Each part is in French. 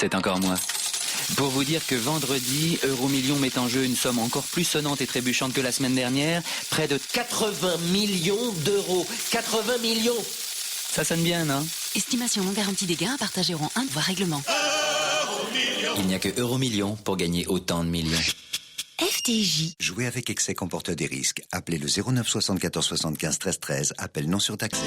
c'est encore moi. Pour vous dire que vendredi, Euromillions met en jeu une somme encore plus sonnante et trébuchante que la semaine dernière, près de 80 millions d'euros. 80 millions! Ça sonne bien, non? Estimation non garantie des gains à partager en 1 voire règlement. Il n'y a que Euromillions pour gagner autant de millions. FTJ. Jouer avec excès comporte des risques. Appelez le 09 74 75 13 13. Appel non surtaxé.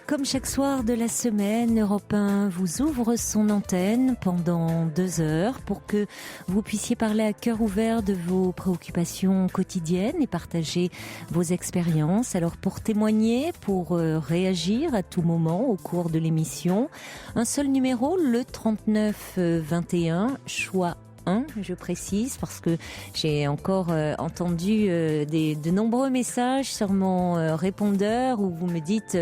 Comme chaque soir de la semaine, Europe 1 vous ouvre son antenne pendant 2 heures pour que vous puissiez parler à cœur ouvert de vos préoccupations quotidiennes et partager vos expériences. Alors pour témoigner, pour réagir à tout moment au cours de l'émission, un seul numéro, le 39 21, choix 1, je précise, parce que j'ai encore entendu de nombreux messages sur mon répondeur où vous me dites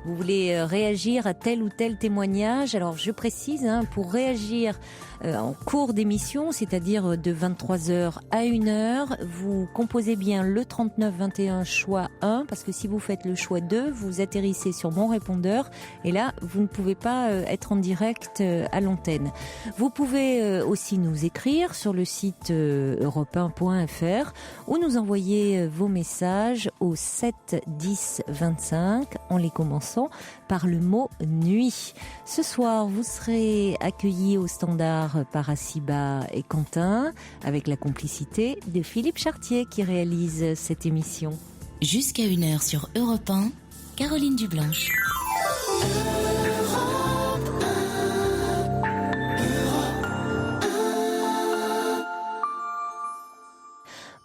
vous voulez réagir à tel ou tel témoignage. Alors je précise, pour réagir en cours d'émission, c'est-à-dire de 23h à 1h, vous composez bien le 39 21 choix 1, parce que si vous faites le choix 2, vous atterrissez sur mon répondeur et là vous ne pouvez pas être en direct à l'antenne. Vous pouvez aussi nous écrire sur le site europe1.fr ou nous envoyer vos messages au 7 10 25 en les commençant par le mot nuit. Ce soir, vous serez accueillis au standard par Assiba et Quentin avec la complicité de Philippe Chartier qui réalise cette émission. Jusqu'à 1h sur Europe 1, Caroline Dublanche.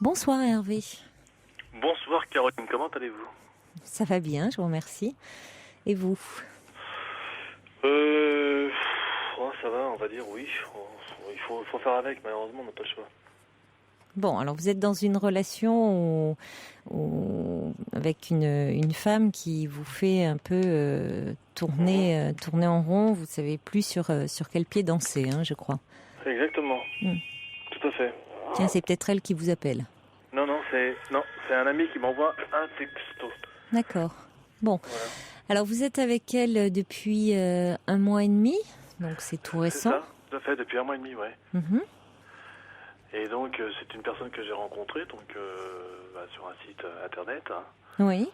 Bonsoir Hervé. Bonsoir Caroline, comment allez-vous? Ça va bien, je vous remercie. Et vous? Ça va, on va dire oui. Il faut faire avec, malheureusement, on n'a pas le choix. Bon, alors vous êtes dans une relation avec une femme qui vous fait un peu tourner en rond. Vous savez plus sur quel pied danser, je crois. Exactement. Tout à fait. Tiens, c'est peut-être elle qui vous appelle. Non, c'est un ami qui m'envoie un texto. D'accord. Bon. Voilà. Alors vous êtes avec elle depuis 1 mois et demi, donc c'est tout récent. C'est ça, tout à fait, depuis 1 mois et demi, ouais. Mm-hmm. Et donc c'est une personne que j'ai rencontrée sur un site internet. Oui.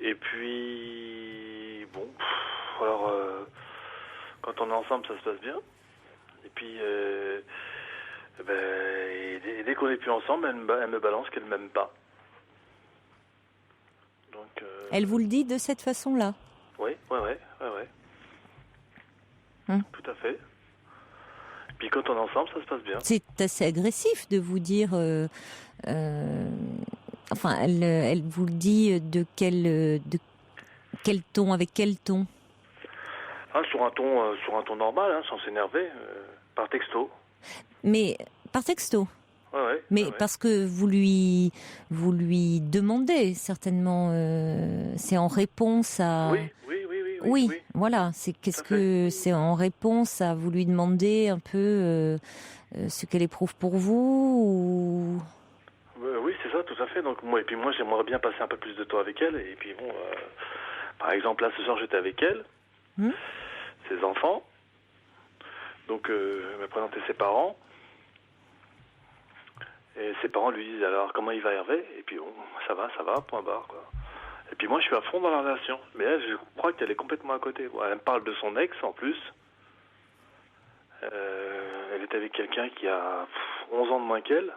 Et puis alors quand on est ensemble, ça se passe bien. Et puis et dès qu'on n'est plus ensemble, elle me balance qu'elle m'aime pas. Donc, elle vous le dit de cette façon-là? Oui. Tout à fait. Puis quand on est ensemble, ça se passe bien. C'est assez agressif de vous dire... Enfin, elle vous le dit de quel ton, avec quel ton? Sur un ton normal, sans s'énerver, par texto. Mais par texto? Ouais. Mais parce que vous lui demandez certainement, c'est en réponse à. Oui. Voilà. C'est en réponse à vous lui demander un peu ce qu'elle éprouve pour vous ou. Oui, c'est ça, tout à fait. Donc moi j'aimerais bien passer un peu plus de temps avec elle. Et puis par exemple là ce soir j'étais avec elle, ses enfants. Donc elle m'a présenté ses parents. Et ses parents lui disent alors comment il va Hervé? Et puis ça va, point barre quoi. Et puis moi je suis à fond dans la relation. Mais elle, je crois qu'elle est complètement à côté. Elle me parle de son ex en plus. Elle est avec quelqu'un qui a 11 ans de moins qu'elle.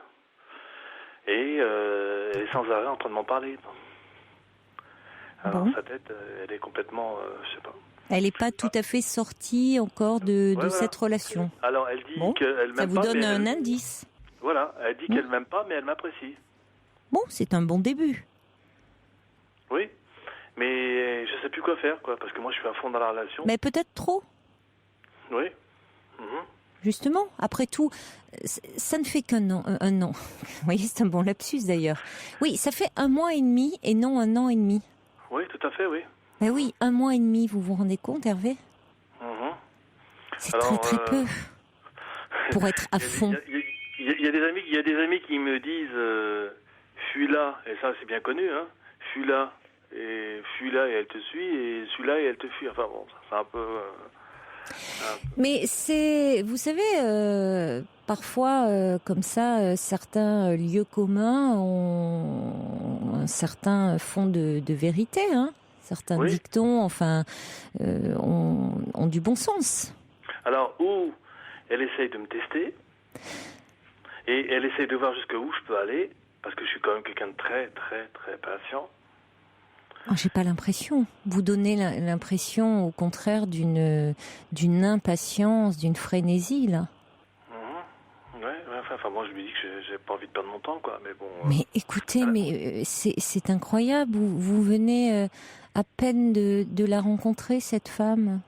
Et elle est sans arrêt en train de m'en parler. Alors, sa tête, elle est complètement... je sais pas. Elle n'est pas tout à fait sortie encore de cette relation. Alors, elle dit qu'elle m'aime pas... Ça vous donne un indice. Voilà, elle dit qu'elle m'aime pas, mais elle m'apprécie. Bon, c'est un bon début. Oui, mais je sais plus quoi faire, quoi, parce que moi, je suis à fond dans la relation. Mais peut-être trop. Oui. Justement, après tout, ça ne fait qu'un an. Vous voyez, c'est un bon lapsus d'ailleurs. Oui, ça fait 1 mois et demi et non 1 an et demi. Oui, tout à fait, oui. Ben oui, 1 mois et demi, vous vous rendez compte, Hervé? C'est très très peu pour être à fond. Il y a des amis qui me disent fuis là, et ça c'est bien connu, hein. Fuis là et elle te suit, et suis-là et elle te fuit. Enfin bon, c'est un peu... Mais c'est, vous savez, parfois comme ça, certains lieux communs ont un certain fond de vérité, hein. Certains dictons, enfin, ont du bon sens. Alors, où elle essaye de me tester, et elle essaye de voir jusqu'où je peux aller, parce que je suis quand même quelqu'un de très, très, très patient. Oh, j'ai pas l'impression. Vous donnez l'impression, au contraire, d'une impatience, d'une frénésie, là. Enfin, moi, je me dis que j'ai pas envie de perdre mon temps, quoi. Mais bon. Mais écoutez, mais c'est incroyable. Vous venez à peine de la rencontrer, cette femme.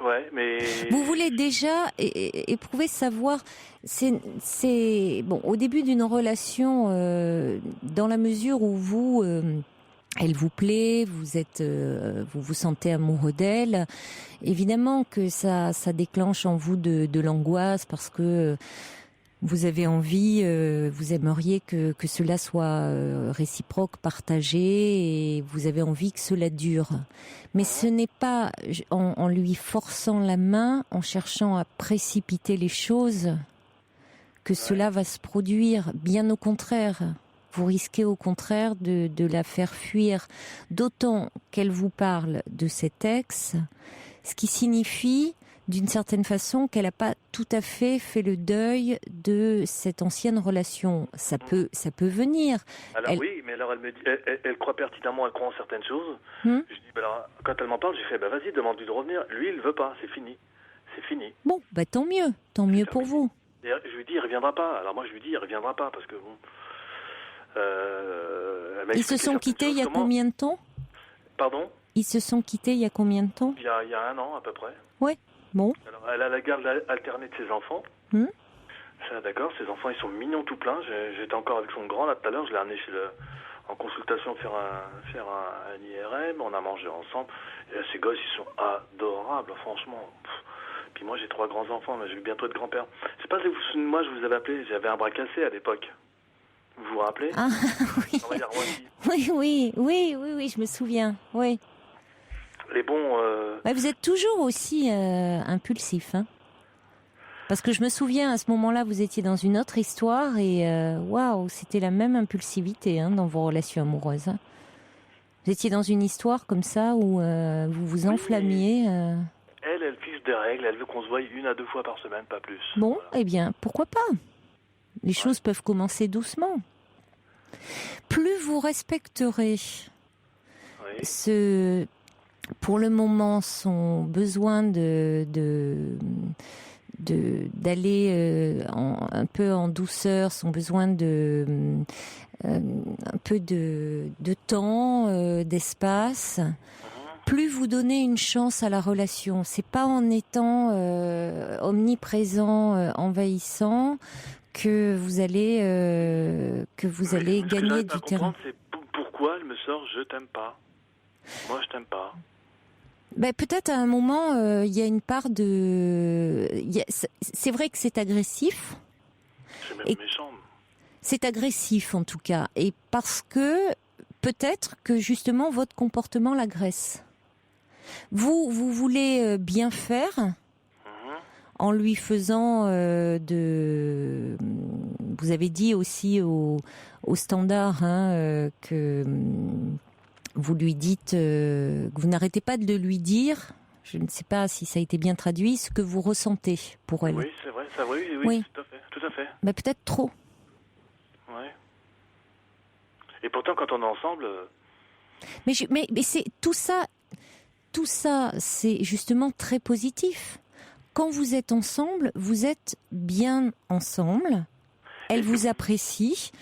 Ouais, mais... Vous voulez déjà éprouver, savoir... C'est bon, au début d'une relation, dans la mesure où elle vous plaît, vous vous sentez amoureux d'elle, évidemment que ça déclenche en vous de l'angoisse, parce que vous avez envie, vous aimeriez que cela soit réciproque, partagé, et vous avez envie que cela dure. Mais ce n'est pas en lui forçant la main, en cherchant à précipiter les choses, que cela va se produire. Bien au contraire. Vous risquez au contraire de la faire fuir. D'autant qu'elle vous parle de cet ex, ce qui signifie d'une certaine façon qu'elle n'a pas tout à fait le deuil de cette ancienne relation. Ça peut venir. Alors oui, mais alors elle me dit, elle croit pertinemment, elle croit en certaines choses. Je dis, alors, quand elle m'en parle, j'ai fait, vas-y, demande-lui de revenir. Lui, il veut pas, c'est fini. C'est fini. Bon, tant mieux pour vous. Et je lui dis, il reviendra pas. Alors moi, je lui dis, il reviendra pas, parce que bon... Ils se sont quittés il y a combien de temps? Pardon? Ils se sont quittés il y a combien de temps? Il y a 1 an, à peu près. Ouais. Bon. Alors, elle a la garde alternée de ses enfants. Ça, d'accord, ses enfants, ils sont mignons tout plein. J'étais encore avec son grand, là, tout à l'heure. Je l'ai amené en consultation faire un IRM. On a mangé ensemble. Et là, ces gosses, ils sont adorables, franchement. Puis moi, j'ai 3 grands-enfants. Mais je vais bientôt être grand-père. Je sais pas si vous vous souvenez, moi, je vous avais appelé. J'avais un bras cassé à l'époque. Vous vous rappelez? Ah, oui. On va dire Roissy. Oui, je me souviens. Oui. Les bons... Vous êtes toujours aussi impulsif, hein? Parce que je me souviens, à ce moment-là, vous étiez dans une autre histoire et waouh, c'était la même impulsivité, hein, dans vos relations amoureuses. Hein. Vous étiez dans une histoire comme ça où vous vous enflammiez. Elle fixe des règles, elle veut qu'on se voie 1 à 2 fois par semaine, pas plus. Bon, voilà. Eh bien, pourquoi pas? Les choses peuvent commencer doucement. Plus vous respecterez pour le moment, son besoin d'aller un peu en douceur, son besoin un peu de temps, d'espace. Plus vous donnez une chance à la relation, c'est pas en étant omniprésent, envahissant, que vous allez gagner du terrain. C'est pourquoi elle me sort « je t'aime pas ». Moi, je t'aime pas. Peut-être à un moment, il y a une part de... C'est vrai que c'est agressif. C'est même méchant. C'est agressif en tout cas. Et parce que peut-être que justement votre comportement l'agresse. Vous voulez bien faire en lui faisant Vous avez dit aussi au standard que... Vous lui dites, que vous n'arrêtez pas de le lui dire, je ne sais pas si ça a été bien traduit, ce que vous ressentez pour elle. Oui, c'est vrai, ça, oui, tout à fait. Mais peut-être trop. Ouais. Et pourtant, quand on est ensemble... Mais c'est tout ça, c'est justement très positif. Quand vous êtes ensemble, vous êtes bien ensemble. Elle vous apprécie,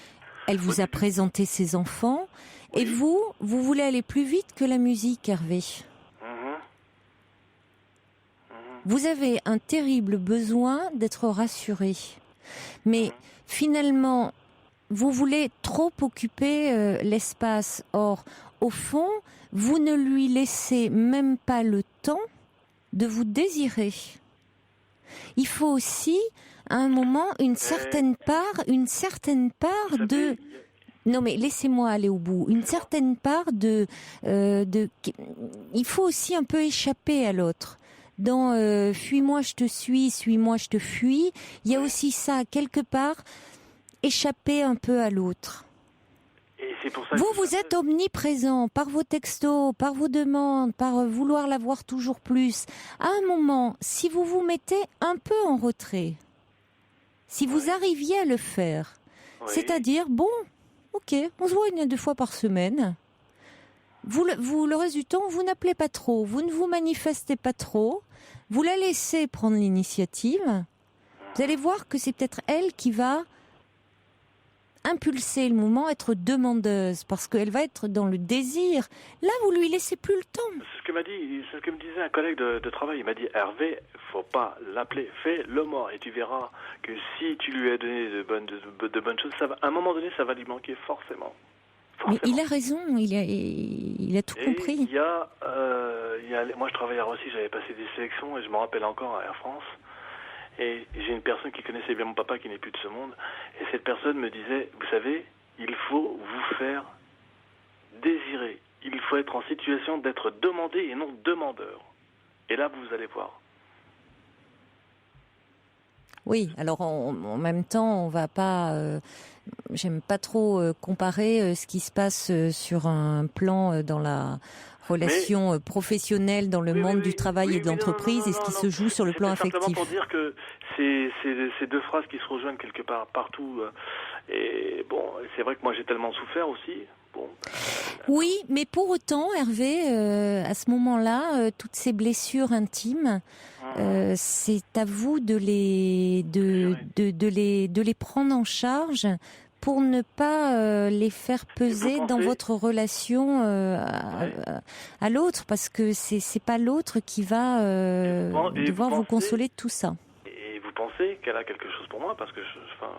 elle vous a présenté ses enfants, et vous voulez aller plus vite que la musique, Hervé. Vous avez un terrible besoin d'être rassuré. Mais finalement, vous voulez trop occuper l'espace. Or, au fond, vous ne lui laissez même pas le temps de vous désirer. Il faut aussi, à un moment, une certaine part de... Non, mais laissez-moi aller au bout. Une certaine part de... Il faut aussi un peu échapper à l'autre. Dans fuis-moi, je te suis-moi, je te fuis, il y a aussi ça, quelque part, échapper un peu à l'autre. Et c'est pour ça vous êtes omniprésent par vos textos, par vos demandes, par vouloir l'avoir toujours plus. À un moment, si vous vous mettez un peu en retrait, si vous arriviez à le faire, c'est-à-dire, bon, ok, on se voit 1 à 2 fois par semaine, vous, le reste du temps, vous n'appelez pas trop, vous ne vous manifestez pas trop, vous la laissez prendre l'initiative, vous allez voir que c'est peut-être elle qui va impulser le moment, être demandeuse, parce qu'elle va être dans le désir. Là, vous lui laissez plus le temps. C'est ce que me disait un collègue de travail. Il m'a dit, Hervé, faut pas l'appeler, fais-le mort, et tu verras que si tu lui as donné de bonnes choses, à un moment donné, ça va lui manquer forcément. Mais il a raison, il a tout compris. Moi, je travaillais à Roissy, j'avais passé des sélections, et je me rappelle encore à Air France. Et j'ai une personne qui connaissait bien mon papa qui n'est plus de ce monde. Et cette personne me disait, vous savez, il faut vous faire désirer. Il faut être en situation d'être demandé et non demandeur. Et là, vous allez voir. Oui, alors en même temps, on va pas... j'aime pas trop comparer ce qui se passe sur un plan dans la relation professionnelle dans le monde du travail et de l'entreprise et ce qui se joue sur le plan affectif. Simplement pour dire que c'est 2 phrases qui se rejoignent quelque part partout. Et bon, c'est vrai que moi j'ai tellement souffert aussi. Bon. Oui, mais pour autant, Hervé, à ce moment-là, toutes ces blessures intimes, c'est à vous de les prendre en charge pour ne pas les faire peser dans votre relation à l'autre, parce que c'est pas l'autre qui va devoir vous consoler de tout ça. Et vous pensez qu'elle a quelque chose pour moi, parce que je sais pas.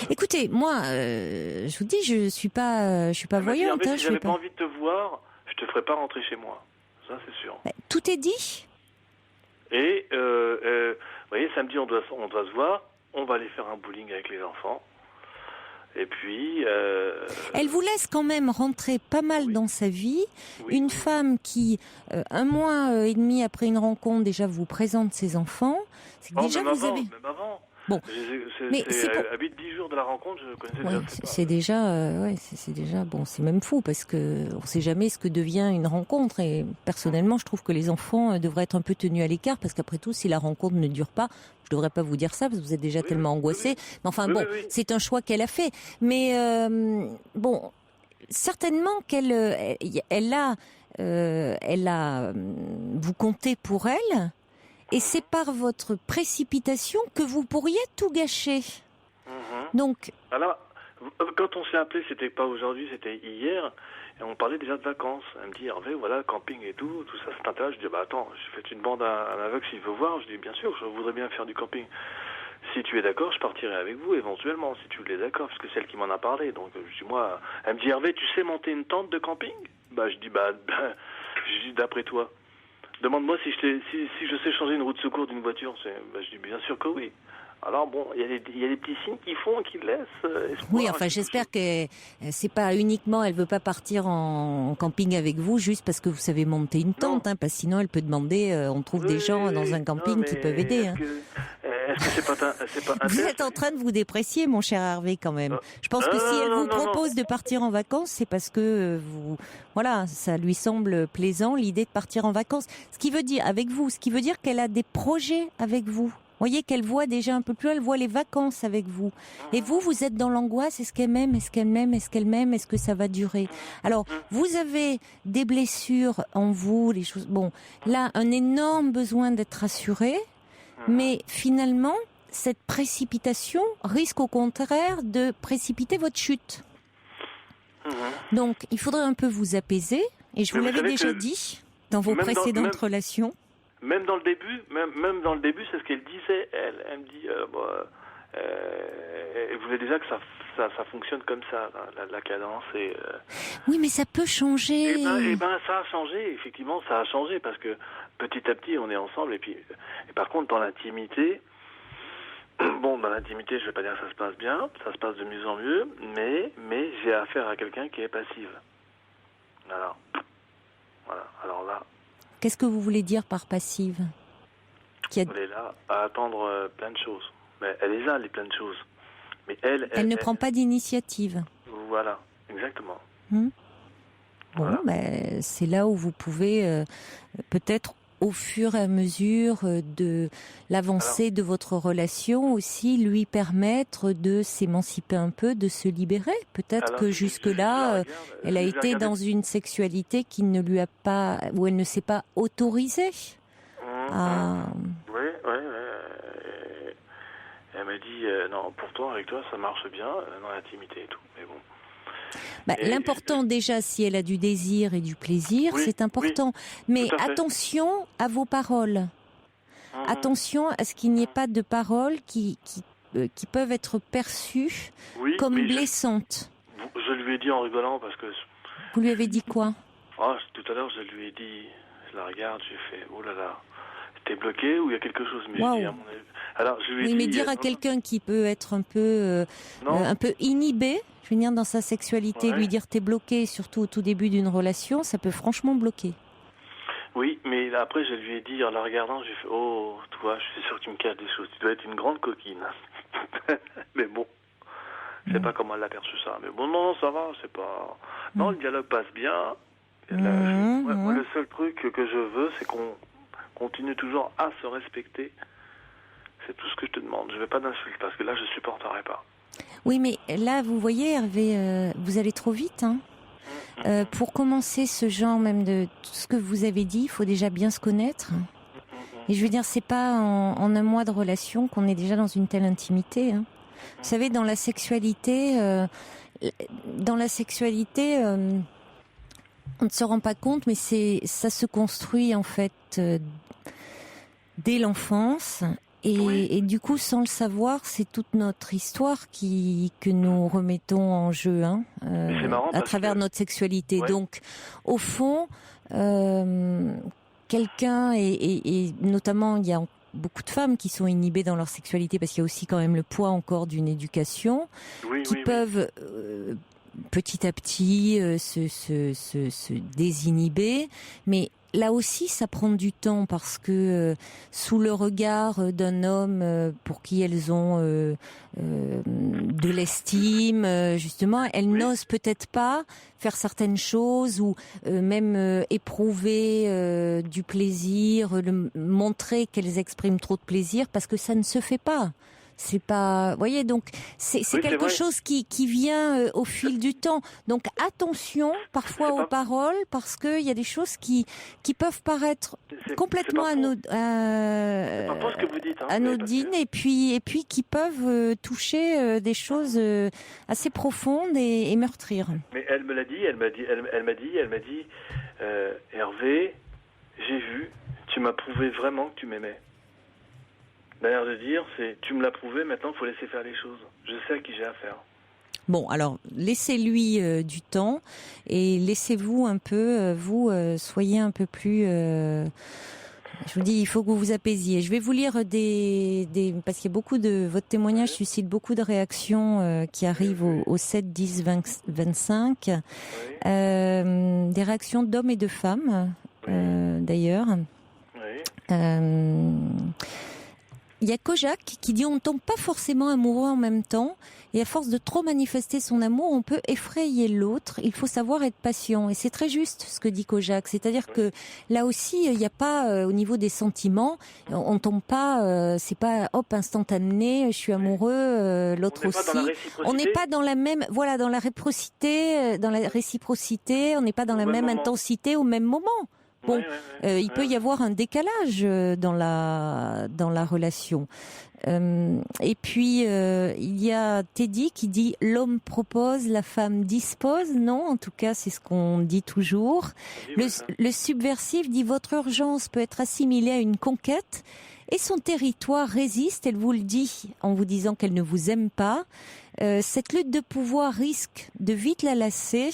Écoutez, moi, je vous dis, je suis pas voyante. Si j'avais pas envie de te voir, je te ferais pas rentrer chez moi. Ça, c'est sûr. Tout est dit. Et vous voyez, samedi, on doit se voir. On va aller faire un bowling avec les enfants. Et puis... Elle vous laisse quand même rentrer pas mal dans sa vie. Une femme qui, 1 mois et demi après une rencontre, déjà vous présente ses enfants. C'est que déjà vous avez... Même avant. Bon, mais à 8-10 jours de la rencontre, je connaissais déjà. C'est déjà bon, c'est même fou parce que on sait jamais ce que devient une rencontre. Et personnellement, je trouve que les enfants devraient être un peu tenus à l'écart parce qu'après tout, si la rencontre ne dure pas, je devrais pas vous dire ça parce que vous êtes déjà tellement angoissé. Mais enfin c'est un choix qu'elle a fait. Mais bon, certainement qu'elle a, vous comptez pour elle. Et c'est par votre précipitation que vous pourriez tout gâcher. Donc... Alors, quand on s'est appelé, c'était pas aujourd'hui, c'était hier, et on parlait déjà de vacances. Elle me dit, Hervé, voilà, camping et tout ça, ça t'intéresse? Je dis, bah attends, j'ai fait une bande à un aveugle s'il veut voir. Je dis, bien sûr, je voudrais bien faire du camping. Si tu es d'accord, je partirai avec vous, éventuellement, si tu es d'accord, parce que c'est elle qui m'en a parlé. Donc, je dis, moi, elle me dit, Hervé, tu sais monter une tente de camping? Bah, je dis, je dis, d'après toi. Demande-moi si je sais changer une roue de secours d'une voiture. Je dis bien sûr que oui. Alors bon, il y a des petits signes qui laissent espoir. Oui, enfin j'espère que c'est pas uniquement, elle veut pas partir en camping avec vous juste parce que vous savez monter une tente, parce que sinon elle peut demander, on trouve des gens dans un camping qui peuvent aider. Est-ce que c'est pas un Vous test êtes en train de vous déprécier, mon cher Hervé, quand même. Je pense que si elle vous propose de partir en vacances, c'est parce que voilà, ça lui semble plaisant l'idée de partir en vacances. Ce qui veut dire qu'elle a des projets avec vous. Vous voyez qu'elle voit déjà un peu plus, elle voit les vacances avec vous. Et vous êtes dans l'angoisse, est-ce qu'elle m'aime, est-ce qu'elle m'aime, est-ce qu'elle m'aime, est-ce que ça va durer? Alors, vous avez des blessures en vous, les choses. Bon, là, un énorme besoin d'être rassuré, mais finalement, cette précipitation risque au contraire de précipiter votre chute. Donc, il faudrait un peu vous apaiser, et je vous l'avais déjà dit dans vos précédentes relations. Même dans le début, c'est ce qu'elle disait. Elle me dit, elle voulait déjà que ça fonctionne comme ça, la cadence. Oui, mais ça peut changer. Eh ben, ça a changé. Effectivement, ça a changé parce que petit à petit, on est ensemble. Et par contre, dans l'intimité, je vais pas dire que ça se passe bien, ça se passe de mieux en mieux, mais j'ai affaire à quelqu'un qui est passive. Voilà. Alors là. Qu'est-ce que vous voulez dire par passive? Elle est là à attendre plein de choses. Mais elle est là, plein de choses. Mais elle ne prend pas d'initiative. Voilà, exactement. Bon, Voilà. C'est là où vous pouvez peut-être au fur et à mesure de l'avancée de votre relation aussi lui permettre de s'émanciper un peu, de se libérer. Peut-être que jusque-là, elle a été dans une sexualité qui ne lui a pas, où elle ne s'est pas autorisée. Oui. Elle m'a dit non, pourtant avec toi ça marche bien dans l'intimité et tout. Mais bon. L'important déjà, si elle a du désir et du plaisir, c'est important. Mais attention à vos paroles. Attention à ce qu'il n'y ait pas de paroles qui peuvent être perçues comme blessantes. Je lui ai dit en rigolant parce que... Vous lui avez dit quoi? Tout à l'heure, je lui ai dit, je la regarde, j'ai fait, oh là là, t'es bloqué ou il y a quelque chose? Mais wow. je dis, à mon avis... Alors, je lui ai dit, mais dire à quelqu'un qui peut être un peu inhibé, je veux dire, dans sa sexualité, lui dire t'es bloqué, surtout au tout début d'une relation, ça peut franchement bloquer. Oui, mais après je lui ai dit, en la regardant, j'ai fait, oh, toi, je suis sûr que tu me caches des choses, tu dois être une grande coquine. Mais bon, je sais pas comment elle a perçu ça. Mais bon, non, ça va, c'est pas... Non, le dialogue passe bien. Moi, le seul truc que je veux, c'est qu'on continue toujours à se respecter. C'est tout ce que je te demande. Je veux pas d'insultes, parce que là, je supporterai pas. Oui, mais là, vous voyez, Hervé, vous allez trop vite. Pour commencer ce genre même de tout ce que vous avez dit, il faut déjà bien se connaître. Et je veux dire, c'est pas en un mois de relation qu'on est déjà dans une telle intimité. Vous savez, dans la sexualité, on ne se rend pas compte, mais ça se construit en fait dès l'enfance. Et du coup, sans le savoir, c'est toute notre histoire que nous remettons en jeu à travers notre sexualité. Donc, au fond, quelqu'un, et notamment, il y a beaucoup de femmes qui sont inhibées dans leur sexualité parce qu'il y a aussi quand même le poids encore d'une éducation, qui peuvent petit à petit se désinhiber, mais là aussi, ça prend du temps parce que sous le regard d'un homme pour qui elles ont de l'estime, justement, elles n'osent peut-être pas faire certaines choses ou même éprouver du plaisir, montrer qu'elles expriment trop de plaisir parce que ça ne se fait pas. C'est pas, vous voyez, donc c'est quelque chose qui vient au fil du temps. Donc attention parfois aux paroles parce que il y a des choses qui peuvent paraître complètement anodines et puis qui peuvent toucher des choses assez profondes et meurtrir. Mais elle me l'a dit, elle m'a dit, Hervé, j'ai vu, tu m'as prouvé vraiment que tu m'aimais. D'ailleurs de dire, c'est tu me l'as prouvé, maintenant il faut laisser faire les choses. Je sais à qui j'ai affaire. Bon, alors laissez-lui du temps et laissez-vous un peu, soyez un peu plus. Je vous dis, il faut que vous vous apaisiez. Je vais vous lire parce qu'il y a beaucoup de votre témoignage suscite beaucoup de réactions qui arrivent au 7, 10, 20, 25. Des réactions d'hommes et de femmes, d'ailleurs. Il y a Kojak qui dit on ne tombe pas forcément amoureux en même temps et à force de trop manifester son amour, on peut effrayer l'autre. Il faut savoir être patient et c'est très juste ce que dit Kojak. C'est-à-dire que là aussi, il n'y a pas au niveau des sentiments, on tombe pas, c'est pas hop instantané, je suis amoureux, l'autre aussi. On n'est pas dans la même, voilà, dans la réciprocité, on n'est pas dans la même intensité au même moment. Bon, il peut y avoir un décalage dans la relation. Et puis, il y a Teddy qui dit « L'homme propose, la femme dispose ». Non, en tout cas, c'est ce qu'on dit toujours. Le subversif dit « Votre urgence peut être assimilée à une conquête ». Et son territoire résiste, elle vous le dit en vous disant qu'elle ne vous aime pas. Cette lutte de pouvoir risque de vite la lasser,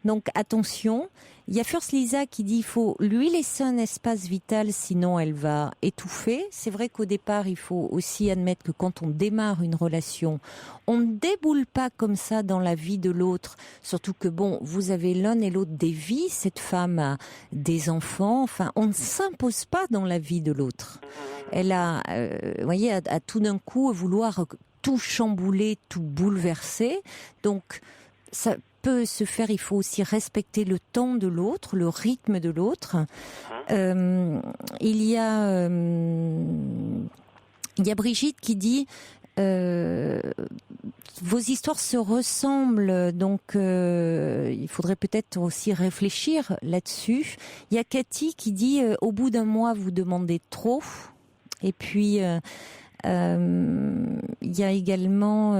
donc attention. Il y a First Lisa qui dit il faut lui laisser un espace vital, sinon elle va étouffer. C'est vrai qu'au départ, il faut aussi admettre que quand on démarre une relation, on ne déboule pas comme ça dans la vie de l'autre. Surtout que bon, vous avez l'un et l'autre des vies, cette femme a des enfants, enfin, on ne s'impose pas dans la vie de l'autre. Elle a, vous voyez, à tout d'un coup vouloir tout chambouler, tout bouleverser. Donc, ça peut se faire, il faut aussi respecter le temps de l'autre, le rythme de l'autre. Il y a Brigitte qui dit vos histoires se ressemblent, donc il faudrait peut-être aussi réfléchir là-dessus. Il y a Cathy qui dit au bout d'un mois vous demandez trop. Et puis il y a également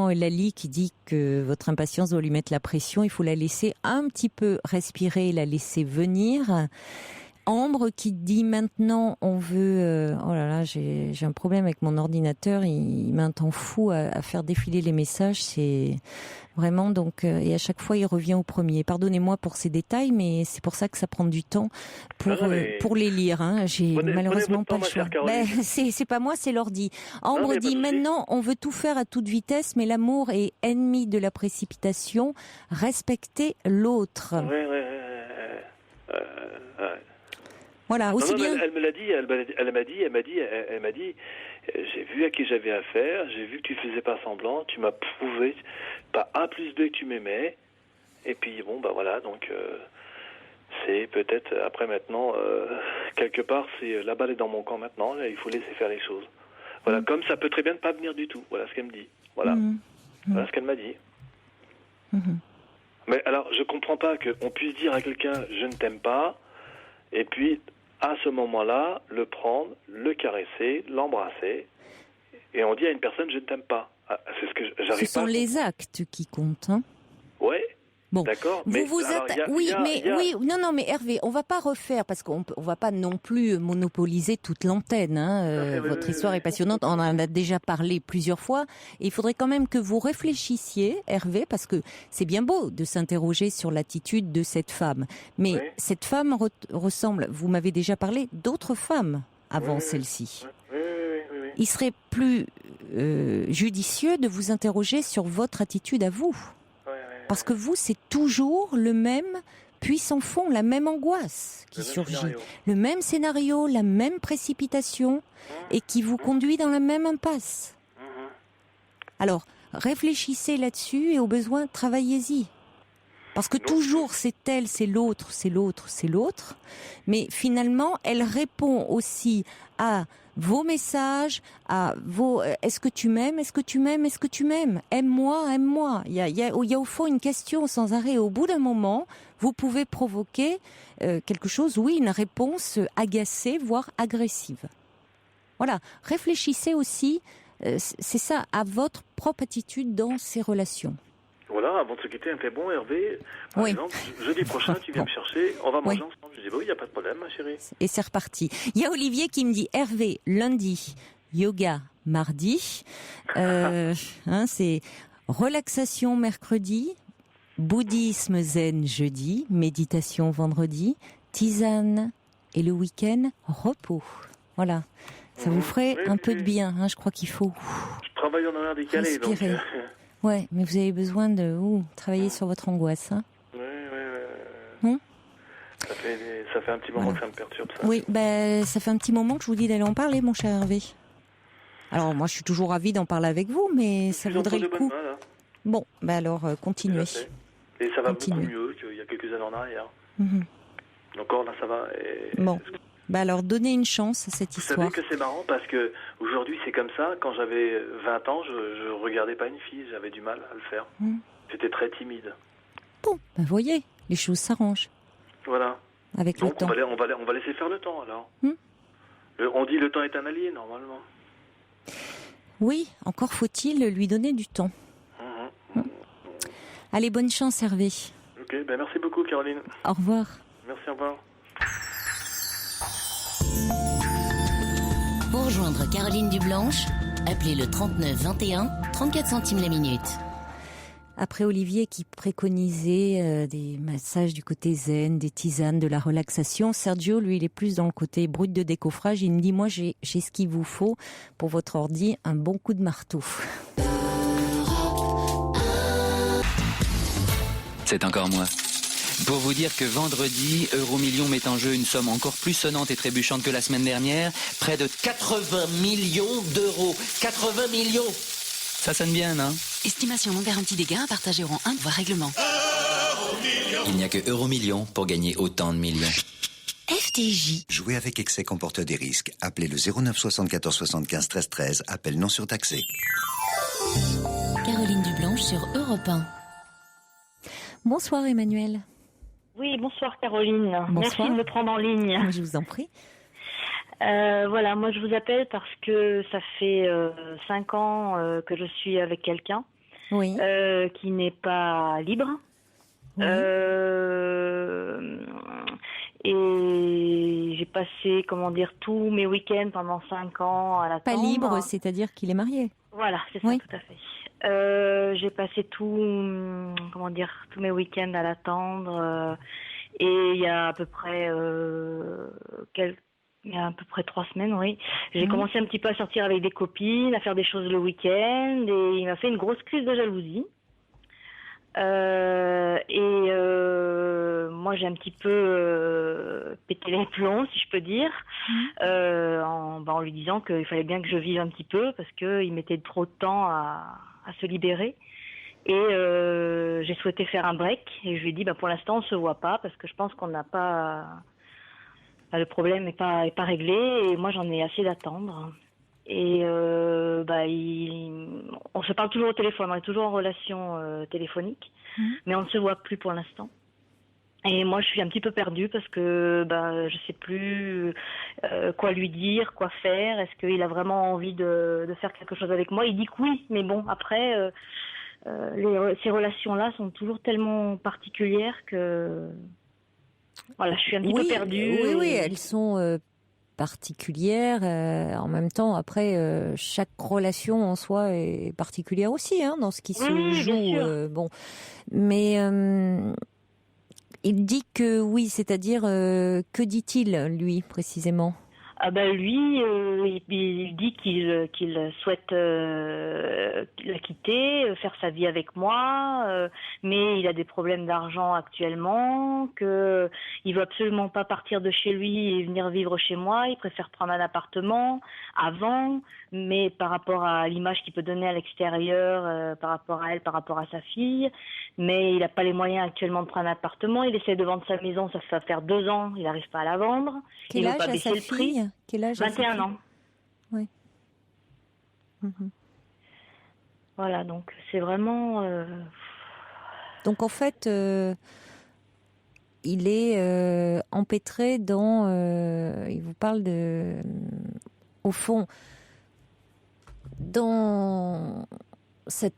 Lali qui dit que votre impatience doit lui mettre la pression. Il faut la laisser un petit peu respirer, la laisser venir. Ambre qui dit maintenant on veut oh là là, j'ai un problème avec mon ordinateur, il met un temps fou à faire défiler les messages, c'est vraiment donc et à chaque fois il revient au premier. Pardonnez-moi pour ces détails, mais c'est pour ça que ça prend du temps pour les lire. Hein. J'ai malheureusement pas le choix. C'est pas moi, c'est l'ordi. Ambre dit maintenant on veut tout faire à toute vitesse, mais l'amour est ennemi de la précipitation. Respectez l'autre. Voilà, aussi bien. Elle m'a dit, j'ai vu à qui j'avais affaire, j'ai vu que tu faisais pas semblant, tu m'as prouvé par A plus B que tu m'aimais, et puis bon, bah voilà, donc c'est peut-être, après maintenant, quelque part, c'est la balle est dans mon camp maintenant, là, il faut laisser faire les choses. Voilà, comme ça peut très bien ne pas venir du tout, voilà ce qu'elle me dit, voilà, voilà ce qu'elle m'a dit. Mais alors, je comprends pas qu'on puisse dire à quelqu'un, je ne t'aime pas, et puis, à ce moment-là, le prendre, le caresser, l'embrasser, et on dit à une personne, je ne t'aime pas. Ah, c'est ce que j'arrive pas. Ce sont les actes qui comptent, hein. Ouais. Bon, d'accord. Mais Hervé, on va pas refaire parce qu'on va pas non plus monopoliser toute l'antenne. Hein. Votre histoire est passionnante. On en a déjà parlé plusieurs fois. Et il faudrait quand même que vous réfléchissiez, Hervé, parce que c'est bien beau de s'interroger sur l'attitude de cette femme. Mais cette femme ressemble. Vous m'avez déjà parlé d'autres femmes avant celle-ci. Il serait plus judicieux de vous interroger sur votre attitude à vous. Parce que vous, c'est toujours le même puissant fond, la même angoisse qui surgit. Le même scénario, la même précipitation et qui vous conduit dans la même impasse. Alors, réfléchissez là-dessus et au besoin, travaillez-y. Parce que toujours, c'est elle, c'est l'autre, c'est l'autre, c'est l'autre. Mais finalement, elle répond aussi à vos messages, à vos est-ce que tu m'aimes, est-ce que tu m'aimes, est-ce que tu m'aimes, aime-moi, aime-moi. Il y a au fond une question sans arrêt. Et au bout d'un moment, vous pouvez provoquer quelque chose, oui, une réponse agacée, voire agressive. Voilà, réfléchissez aussi, c'est ça, à votre propre attitude dans ces relations. Voilà, avant de se quitter, un fait bon, Hervé. Par exemple, jeudi prochain, tu viens me chercher, on va manger ensemble. Je dis, il n'y a pas de problème, ma chérie. Et c'est reparti. Il y a Olivier qui me dit, Hervé, lundi, yoga, mardi, c'est relaxation mercredi, bouddhisme zen jeudi, méditation vendredi, tisane et le week-end, repos. Voilà. Ça vous ferait un peu de bien, hein, je crois qu'il faut. Je travaille en horaire décalé, respirer. Donc. Ouais, mais vous avez besoin de travailler sur votre angoisse. Hein. Ça fait Mais ça fait un petit moment que ça me perturbe, ça. Oui, ça fait un petit moment que je vous dis d'aller en parler, mon cher Hervé. Alors, moi, je suis toujours ravie d'en parler avec vous, mais ça vaudrait le coup. Bon, alors, continuez. Et ça va beaucoup mieux qu'il y a quelques années en arrière. Encore, là, ça va. Bon. Alors, donnez une chance à cette histoire. Vous savez que c'est marrant parce que aujourd'hui, c'est comme ça. Quand j'avais 20 ans, je regardais pas une fille. J'avais du mal à le faire. J'étais très timide. Bon, voyez, les choses s'arrangent. Voilà. Avec donc, le temps. On va laisser faire le temps, alors. On dit le temps est un allié, normalement. Oui, encore faut-il lui donner du temps. Allez, bonne chance, Hervé. Ok, merci beaucoup, Caroline. Au revoir. Merci, au revoir. Pour rejoindre Caroline Dublanche, appelez le 39 21, 34 centimes la minute. Après Olivier qui préconisait des massages du côté zen, des tisanes, de la relaxation, Sergio, lui, il est plus dans le côté brut de décoffrage. Il me dit, moi, j'ai ce qu'il vous faut pour votre ordi, un bon coup de marteau. C'est encore moi. Pour vous dire que vendredi, Euromillions met en jeu une somme encore plus sonnante et trébuchante que la semaine dernière, près de 80 millions d'euros. 80 millions! Ça sonne bien, non? Estimation non garantie des gains à partager en 1 voire règlement. Il n'y a que Euromillions pour gagner autant de millions. FDJ. Jouer avec excès comporte des risques. Appelez le 09 74 75 13 13. Appel non surtaxé. Caroline Dublanche sur Europe 1. Bonsoir Emmanuel. Oui, bonsoir Caroline. Bonsoir. Merci de me prendre en ligne. Je vous en prie. Voilà, moi je vous appelle parce que ça fait 5 ans que je suis avec quelqu'un qui n'est pas libre. Oui. Et j'ai passé, tous mes week-ends pendant 5 ans à l'attendre. Pas libre, c'est-à-dire qu'il est marié. Voilà, c'est ça, tout à fait. J'ai passé tous mes week-ends à l'attendre. Et il y a à peu près 3 semaines, j'ai commencé un petit peu à sortir avec des copines, à faire des choses le week-end, et il m'a fait une grosse crise de jalousie. Moi j'ai un petit peu pété les plombs, si je peux dire, en lui disant qu'il fallait bien que je vive un petit peu parce qu'il mettait trop de temps à se libérer. Et j'ai souhaité faire un break et je lui ai dit pour l'instant on se voit pas parce que je pense qu'on n'a pas le problème n'est pas réglé et moi j'en ai assez d'attendre. Et on se parle toujours au téléphone, on est toujours en relation téléphonique, mais on ne se voit plus pour l'instant. Et moi je suis un petit peu perdue parce que je sais plus quoi lui dire, quoi faire. Est-ce qu'il a vraiment envie de faire quelque chose avec moi? Il dit que oui, mais bon après ces relations-là sont toujours tellement particulières que voilà, je suis un petit peu perdue. Oui, elles sont particulière. En même temps, après, chaque relation en soi est particulière aussi, dans ce qui se joue. Mais il dit que oui, c'est-à-dire que dit-il lui précisément? Lui, il dit qu'il souhaite la quitter, faire sa vie avec moi, mais il a des problèmes d'argent actuellement, que il veut absolument pas partir de chez lui et venir vivre chez moi. Il préfère prendre un appartement avant, mais par rapport à l'image qu'il peut donner à l'extérieur, par rapport à elle, par rapport à sa fille, mais il n'a pas les moyens actuellement de prendre un appartement. Il essaie de vendre sa maison, ça va faire 2 ans, il n'arrive pas à la vendre. Quel il âge veut pas a baisser sa le prix. fille? Quel âge 21 ans. Oui. Voilà, donc c'est vraiment... Donc en fait, il est empêtré dans... il vous parle de... au fond, dans cette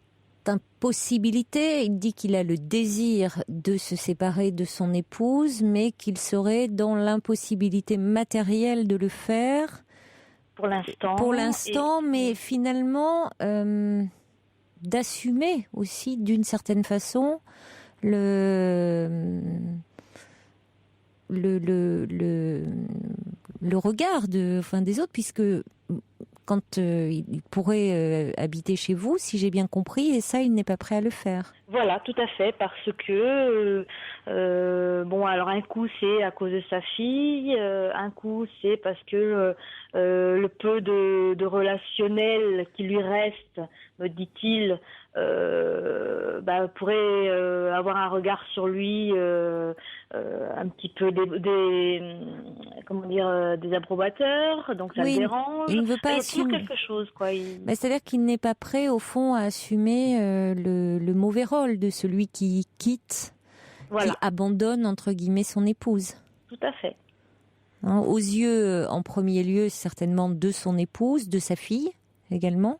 impossibilité, il dit qu'il a le désir de se séparer de son épouse, mais qu'il serait dans l'impossibilité matérielle de le faire. Pour l'instant, mais finalement d'assumer aussi d'une certaine façon le regard des autres, puisque quand il pourrait habiter chez vous, si j'ai bien compris, et ça, il n'est pas prêt à le faire. Voilà, tout à fait, parce que bon, alors un coup c'est à cause de sa fille, un coup c'est parce que le peu de relationnel qui lui reste, me dit-il, pourrait avoir un regard sur lui un petit peu désapprobateur, donc ça le dérange. Il ne veut pas il y a assumer toujours quelque chose, quoi. C'est-à-dire qu'il n'est pas prêt, au fond, à assumer le mauvais rôle de celui qui quitte, qui abandonne, entre guillemets, son épouse. Tout à fait. Hein, aux yeux, en premier lieu, certainement de son épouse, de sa fille également,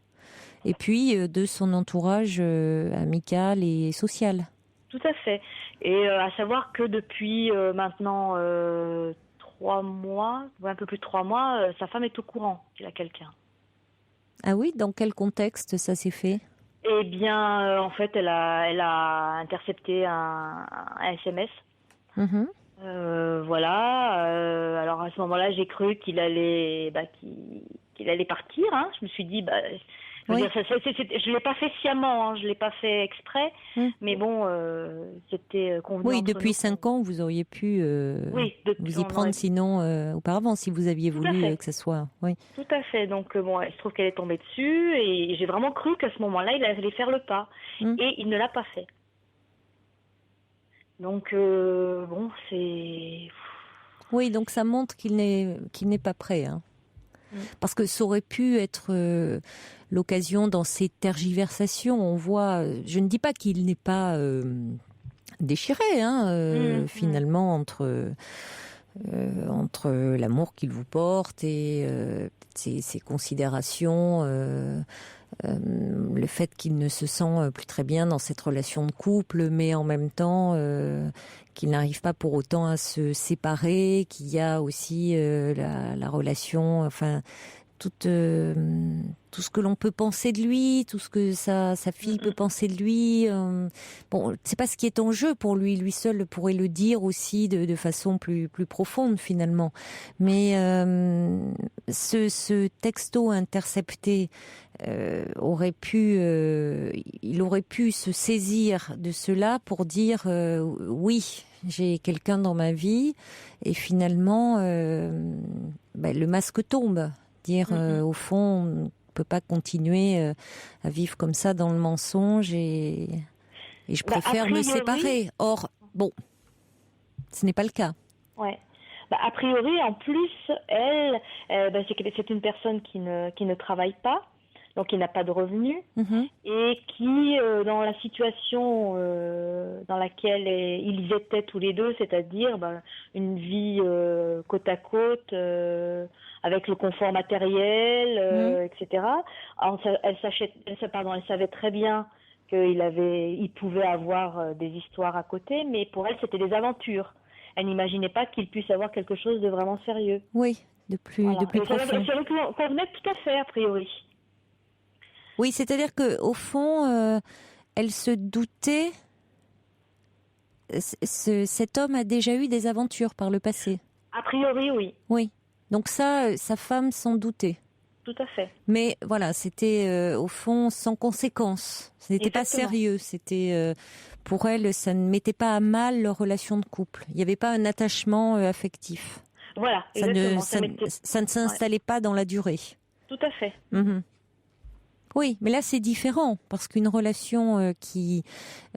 et puis de son entourage amical et social. Tout à fait. Et à savoir que depuis maintenant 3 mois, un peu plus de 3 mois, sa femme est au courant qu'il a quelqu'un. Ah oui, dans quel contexte ça s'est fait ? Eh bien, en fait, elle a intercepté un SMS. Voilà. Alors à ce moment-là, j'ai cru qu'il allait partir. Hein. Je me suis dit, je l'ai pas fait sciemment, hein. Je l'ai pas fait exprès. Mais bon, c'était convenu. Oui, depuis 5 ans, vous auriez pu vous y prendre, sinon auparavant, si vous aviez voulu que ce soit. Oui. Tout à fait. Donc il se trouve qu'elle est tombée dessus, et j'ai vraiment cru qu'à ce moment-là, il allait faire le pas, et il ne l'a pas fait. Donc c'est. Oui, donc ça montre qu'il n'est pas prêt. Hein. Parce que ça aurait pu être l'occasion dans ces tergiversations. On voit, je ne dis pas qu'il n'est pas déchiré, finalement, entre l'amour qu'il vous porte et ses considérations, le fait qu'il ne se sent plus très bien dans cette relation de couple, mais en même temps qu'il n'arrive pas pour autant à se séparer, qu'il y a aussi la relation, enfin tout ce que l'on peut penser de lui, tout ce que sa fille peut penser de lui. Bon, c'est pas ce qui est en jeu pour lui. Lui seul pourrait le dire aussi de façon plus profonde finalement. Mais ce texto intercepté il aurait pu se saisir de cela pour dire oui, j'ai quelqu'un dans ma vie, et finalement le masque tombe. Dire au fond, on ne peut pas continuer à vivre comme ça dans le mensonge, et je préfère me séparer. Or, bon, ce n'est pas le cas. Ouais. A priori, en plus, elle, c'est une personne qui ne travaille pas, donc qui n'a pas de revenus, et qui, dans la situation dans laquelle ils étaient tous les deux, c'est-à-dire une vie côte à côte, avec le confort matériel, etc. Alors, elle savait très bien qu'il pouvait avoir des histoires à côté, mais pour elle, c'était des aventures. Elle n'imaginait pas qu'il puisse avoir quelque chose de vraiment sérieux. Oui, de plus profond. Ça convenait tout à fait, a priori. Oui, c'est-à-dire qu'au fond, elle se doutait. Cet homme a déjà eu des aventures par le passé. A priori, oui. Oui. Donc ça, sa femme s'en doutait. Tout à fait. Mais voilà, c'était au fond sans conséquence. Ce n'était pas sérieux. C'était pour elle, ça ne mettait pas à mal leur relation de couple. Il n'y avait pas un attachement affectif. Voilà. Ça ne s'installait pas dans la durée. Tout à fait. Oui, mais là c'est différent parce qu'une relation qui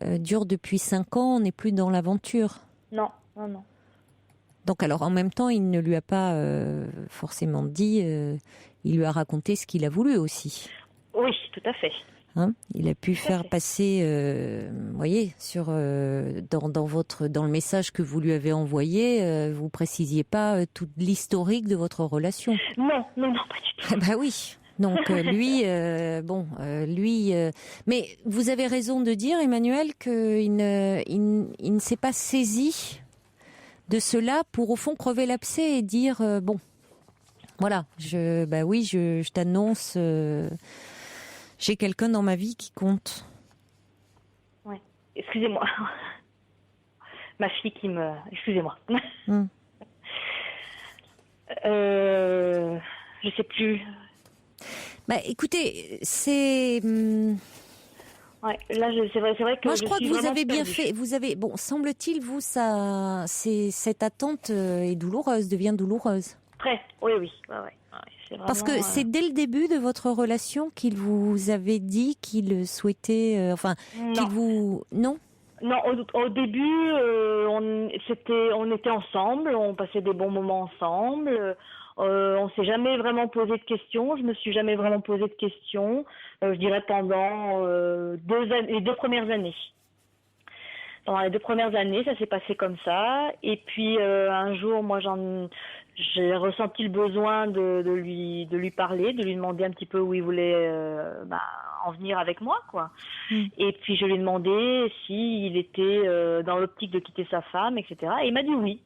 dure depuis 5 ans n'est plus dans l'aventure. Non. Donc alors en même temps, il ne lui a pas forcément dit, il lui a raconté ce qu'il a voulu aussi. Oui, tout à fait. Il a pu faire passer, voyez, dans le message que vous lui avez envoyé, vous précisiez pas toute l'historique de votre relation. Non, pas du tout. Bah oui. Donc lui, mais vous avez raison de dire, Emmanuel, qu'il ne s'est pas saisi de cela pour au fond crever l'abcès et dire voilà, je t'annonce, j'ai quelqu'un dans ma vie qui compte. Oui, excusez-moi, ma fille excusez-moi. Je sais plus. Écoutez, c'est... Ouais, là, c'est vrai que moi, je crois que vous avez bien perdue. fait. Vous avez, semble-t-il, cette attente est douloureuse, devient douloureuse. Très, oui. Ouais, c'est vraiment, Parce que c'est dès le début de votre relation qu'il vous avait dit qu'il souhaitait, qu'il vous... Non ? Non, au début, on était ensemble, on passait des bons moments ensemble. On s'est jamais vraiment posé de questions. Je me suis jamais vraiment posé de questions. Je dirais pendant les 2 premières années. Pendant les 2 premières années, ça s'est passé comme ça. Et puis un jour, moi, j'ai ressenti le besoin de lui parler, de lui demander un petit peu où il voulait en venir avec moi, quoi. Et puis je lui ai demandé s'il était dans l'optique de quitter sa femme, etc. Et il m'a dit oui.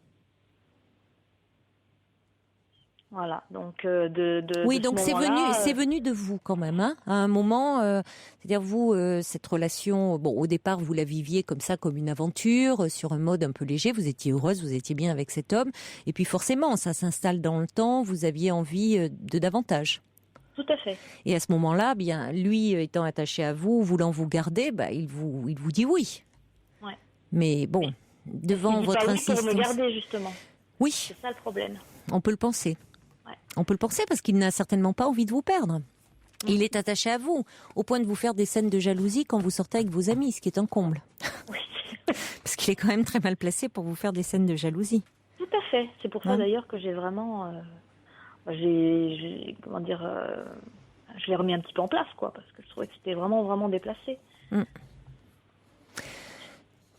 Voilà, donc oui, de donc ce c'est moment-là, venu de vous quand même, hein, à un moment. C'est-à-dire vous, cette relation, au départ vous la viviez comme ça, comme une aventure, sur un mode un peu léger. Vous étiez heureuse, vous étiez bien avec cet homme, et puis forcément, ça s'installe dans le temps. Vous aviez envie de davantage. Tout à fait. Et à ce moment-là, bien, lui étant attaché à vous, voulant vous garder, il vous dit oui. Ouais. Mais bon, devant Il dit votre pas oui insistance, pour me garder justement. oui, C'est ça le problème. on peut le penser. On peut le penser parce qu'il n'a certainement pas envie de vous perdre. Il est attaché à vous, au point de vous faire des scènes de jalousie quand vous sortez avec vos amis, ce qui est un comble. Oui. Parce qu'il est quand même très mal placé pour vous faire des scènes de jalousie. Tout à fait. C'est pour ça d'ailleurs que j'ai vraiment, je l'ai remis un petit peu en place, quoi, parce que je trouvais que c'était vraiment, vraiment déplacé.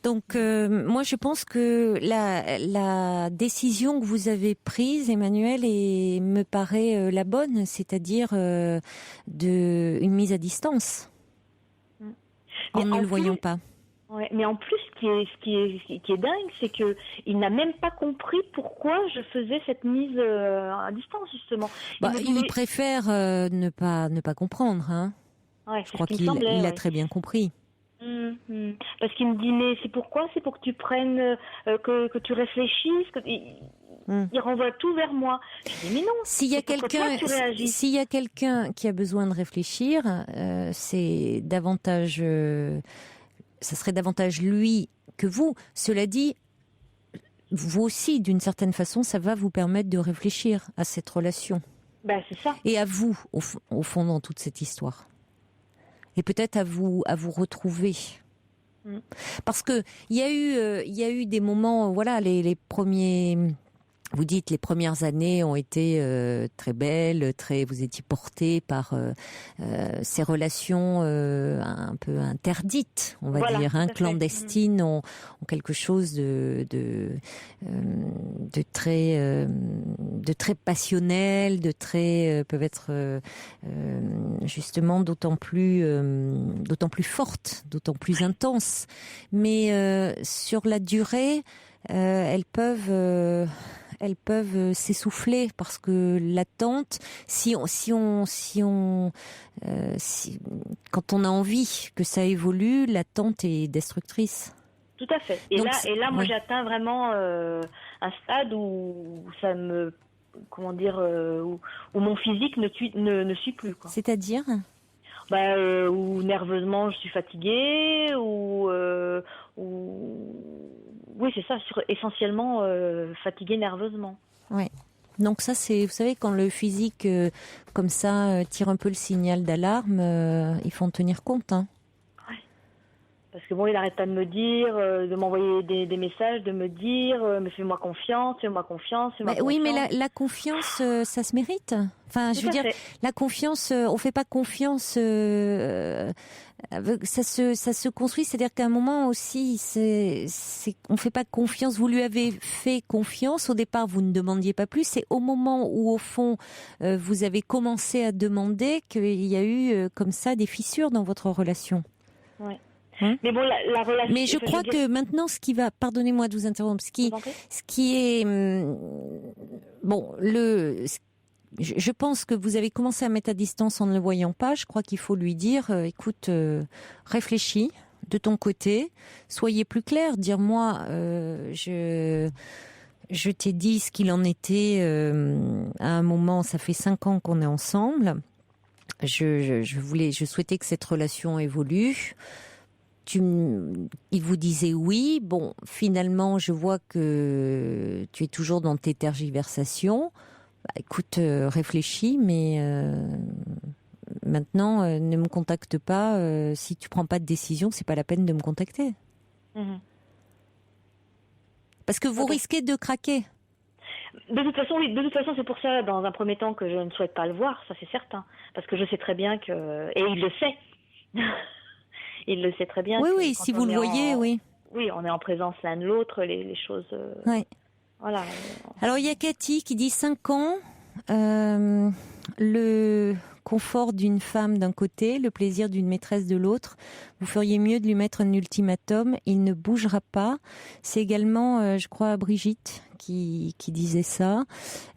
Donc, moi, je pense que la décision que vous avez prise, Emmanuel, me paraît la bonne, c'est-à-dire une mise à distance, en ne le voyant pas. Ouais, mais en plus, ce qui est dingue, c'est que il n'a même pas compris pourquoi je faisais cette mise à distance, justement. Il préfère ne pas comprendre, hein. Ouais, je crois qu'il a très bien compris. Parce qu'il me dit, mais c'est pourquoi? C'est pour que tu prennes, que tu réfléchisses. Il renvoie tout vers moi. Je dis, mais non. S'il y a quelqu'un qui a besoin de réfléchir, c'est davantage, ça serait davantage lui que vous. Cela dit, vous aussi, d'une certaine façon, ça va vous permettre de réfléchir à cette relation. C'est ça. Et à vous, au fond, dans toute cette histoire. Et peut-être à vous retrouver. Parce que il y a eu des moments, voilà, les premiers, vous dites les premières années ont été très belles, vous étiez porté par ces relations un peu interdites, on va dire, clandestines, ont quelque chose de très passionnel, peuvent être justement d'autant plus fortes, d'autant plus intenses. Mais sur la durée, elles peuvent s'essouffler parce que l'attente, quand on a envie que ça évolue, l'attente est destructrice. Tout à fait. Et là, moi, j'atteins vraiment un stade où ça me, où mon physique ne suit plus, quoi. C'est-à-dire? Où nerveusement je suis fatiguée, oui, c'est ça, essentiellement fatiguée nerveusement. Ouais. Donc ça, c'est, vous savez, quand le physique comme ça tire un peu le signal d'alarme, il faut en tenir compte, hein. Ouais. Parce que bon, il n'arrête pas de me dire, de m'envoyer des messages, de me dire, mais fais-moi confiance, fais-moi confiance. Oui, mais la confiance, ça se mérite. Enfin, je veux dire, la confiance, on fait pas confiance. Ça se construit, c'est-à-dire qu'à un moment aussi, on fait pas confiance. Vous lui avez fait confiance. Au départ, vous ne demandiez pas plus. C'est au moment où, au fond, vous avez commencé à demander qu'il y a eu comme ça des fissures dans votre relation. Ouais. Mais bon, la relation. Mais je crois que maintenant, ce qui va, pardonnez-moi de vous interrompre, ce qui est bon, je pense que vous avez commencé à mettre à distance en ne le voyant pas. Je crois qu'il faut lui dire, écoute, réfléchis de ton côté, soyez plus clair. Dire moi, je t'ai dit ce qu'il en était à un moment. Ça fait 5 ans qu'on est ensemble. je souhaitais que cette relation évolue. Il vous disait oui. Bon, finalement, je vois que tu es toujours dans tes tergiversations. Bah, écoute, réfléchis, mais maintenant, ne me contacte pas. Si tu prends pas de décision, c'est pas la peine de me contacter. Mhm. Parce que vous risquez de craquer. De toute façon, oui. De toute façon, c'est pour ça, dans un premier temps, que je ne souhaite pas le voir. Ça, c'est certain. Parce que je sais très bien que, et il le sait. Il le sait très bien. Oui, si vous le voyez, oui. Oui, on est en présence l'un de l'autre, les choses. Oui. Voilà. Alors, il y a Cathy qui dit 5 ans, le confort d'une femme d'un côté, le plaisir d'une maîtresse de l'autre. Vous feriez mieux de lui mettre un ultimatum. Il ne bougera pas. C'est également, je crois, Brigitte qui disait ça.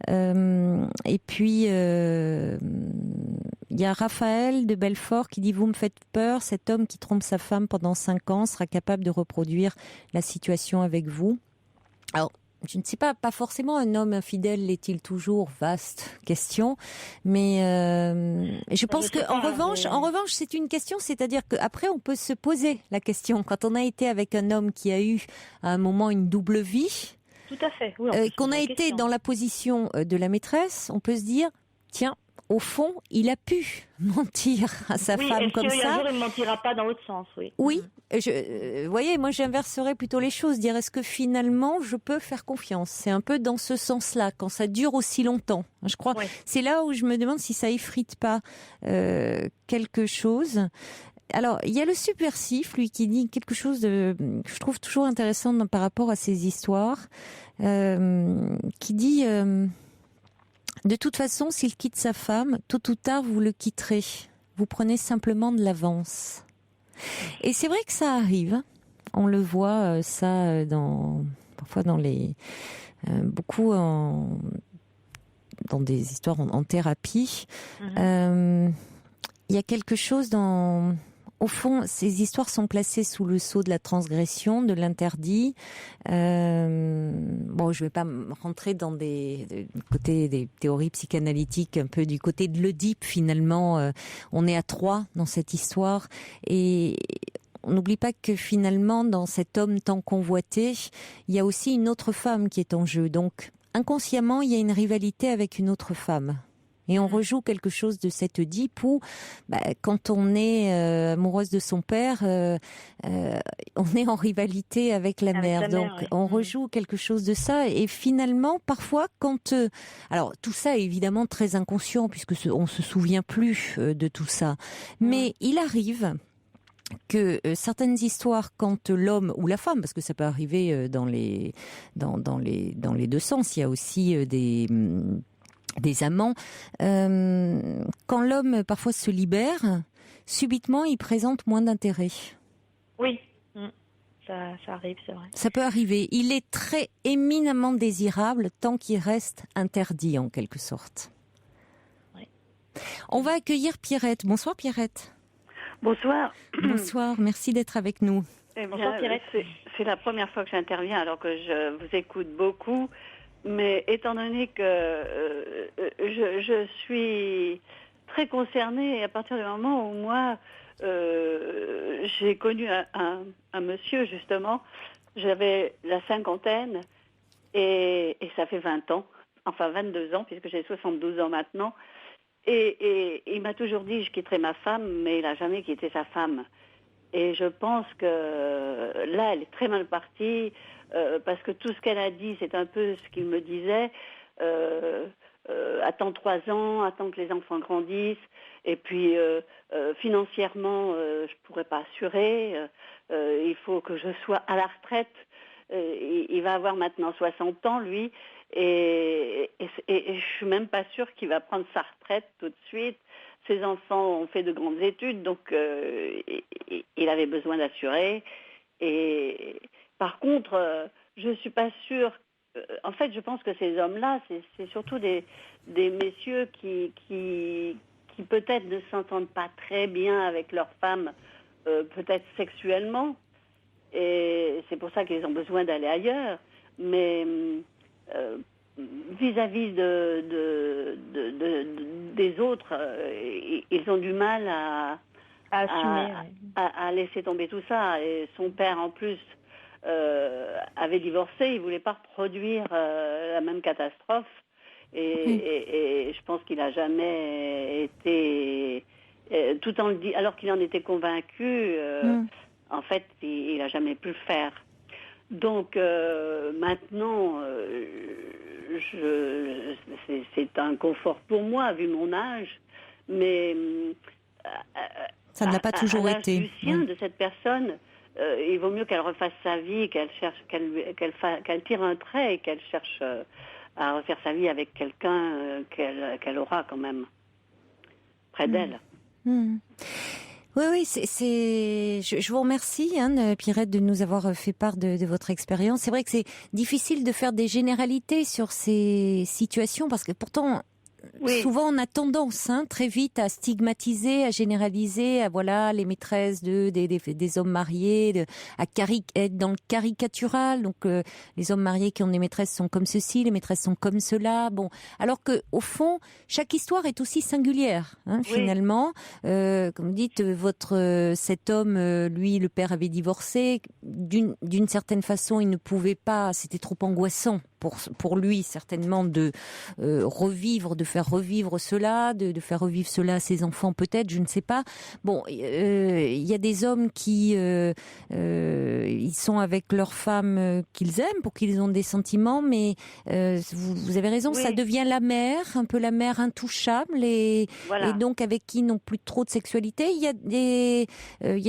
Et puis, il y a Raphaël de Belfort qui dit « Vous me faites peur, cet homme qui trompe sa femme pendant 5 ans sera capable de reproduire la situation avec vous. » Alors, je ne sais pas forcément un homme infidèle l'est-il toujours, vaste question, mais je pense que en revanche, c'est une question, c'est-à-dire qu'après on peut se poser la question quand on a été avec un homme qui a eu à un moment une double vie, tout à fait, oui, qu'on a été dans la position de la maîtresse, on peut se dire tiens, au fond, il a pu mentir à sa femme comme ça. Oui, un jour, il ne mentira pas dans l'autre sens, oui. Oui, vous voyez, moi j'inverserais plutôt les choses, dire est-ce que finalement je peux faire confiance ? C'est un peu dans ce sens-là, quand ça dure aussi longtemps. Je crois, c'est là où je me demande si ça effrite pas quelque chose. Alors, il y a le subversif, lui, qui dit quelque chose que je trouve toujours intéressant par rapport à ces histoires, qui dit... de toute façon, s'il quitte sa femme, tôt ou tard, vous le quitterez. Vous prenez simplement de l'avance. Et c'est vrai que ça arrive. On le voit, ça, parfois dans beaucoup dans des histoires en thérapie. Il y a quelque chose au fond, ces histoires sont placées sous le sceau de la transgression, de l'interdit. Bon, je ne vais pas rentrer dans du côté des théories psychanalytiques, un peu du côté de l'Oedipe, finalement. On est à 3 dans cette histoire. Et on n'oublie pas que finalement, dans cet homme tant convoité, il y a aussi une autre femme qui est en jeu. Donc, inconsciemment, il y a une rivalité avec une autre femme. Et on rejoue quelque chose de cette Oedipe où, quand on est amoureuse de son père, on est en rivalité avec la mère. Donc, on rejoue quelque chose de ça. Et finalement, parfois, alors, tout ça est évidemment très inconscient, puisque on se souvient plus de tout ça. Mais il arrive que certaines histoires, quand l'homme ou la femme, parce que ça peut arriver dans les deux sens, il y a aussi des amants, quand l'homme parfois se libère, subitement il présente moins d'intérêt. Oui, ça arrive, c'est vrai. Ça peut arriver. Il est très éminemment désirable tant qu'il reste interdit en quelque sorte. Oui. On va accueillir Pierrette. Bonsoir Pierrette. Bonsoir. Bonsoir, merci d'être avec nous. Bonsoir Pierrette. C'est la première fois que j'interviens alors que je vous écoute beaucoup. Mais étant donné que je suis très concernée à partir du moment où moi, j'ai connu un monsieur, justement, j'avais la cinquantaine et ça fait 20 ans, enfin 22 ans, puisque j'ai 72 ans maintenant. Et il m'a toujours dit je quitterai ma femme, mais il n'a jamais quitté sa femme. Et je pense que là, elle est très mal partie. Parce que tout ce qu'elle a dit, c'est un peu ce qu'il me disait. Attends 3 ans, attends que les enfants grandissent. Et puis, financièrement, je ne pourrais pas assurer. Il faut que je sois à la retraite. Il va avoir maintenant 60 ans, lui. Et je ne suis même pas sûre qu'il va prendre sa retraite tout de suite. Ses enfants ont fait de grandes études, donc il avait besoin d'assurer. Et par contre, je ne suis pas sûre. En fait, je pense que ces hommes-là, c'est surtout des messieurs qui peut-être ne s'entendent pas très bien avec leurs femmes, peut-être sexuellement. Et c'est pour ça qu'ils ont besoin d'aller ailleurs. Mais vis-à-vis des autres, ils ont du mal à assumer, à laisser tomber tout ça. Et son père, en plus, avait divorcé. Il voulait pas reproduire la même catastrophe. Et je pense qu'il n'a jamais été, tout en le dit, alors qu'il en était convaincu, en fait, il n'a jamais pu le faire. Donc maintenant, c'est un confort pour moi vu mon âge, mais ça ne l'a pas toujours à l'âge été. Du sien de cette personne, il vaut mieux qu'elle refasse sa vie, qu'elle tire un trait et qu'elle cherche à refaire sa vie avec quelqu'un qu'elle aura quand même près d'elle. Oui, je vous remercie, Pierrette, de nous avoir fait part de votre expérience. C'est vrai que c'est difficile de faire des généralités sur ces situations parce que pourtant, souvent on a tendance très vite à stigmatiser, à généraliser, à voilà les maîtresses des hommes mariés, être dans le caricatural. Donc les hommes mariés qui ont des maîtresses sont comme ceci, les maîtresses sont comme cela. Bon, alors que au fond, chaque histoire est aussi singulière, finalement. Comme vous dites, cet homme, lui, le père avait divorcé. D'une certaine façon, il ne pouvait pas. C'était trop angoissant pour lui certainement de faire revivre cela, de faire revivre cela à ses enfants peut-être, je ne sais pas. Bon, il y a des hommes qui ils sont avec leurs femmes qu'ils aiment, pour qu'ils ont des sentiments, mais vous avez raison, ça devient la mère, un peu la mère intouchable et donc avec qui ils n'ont plus trop de sexualité. Il y a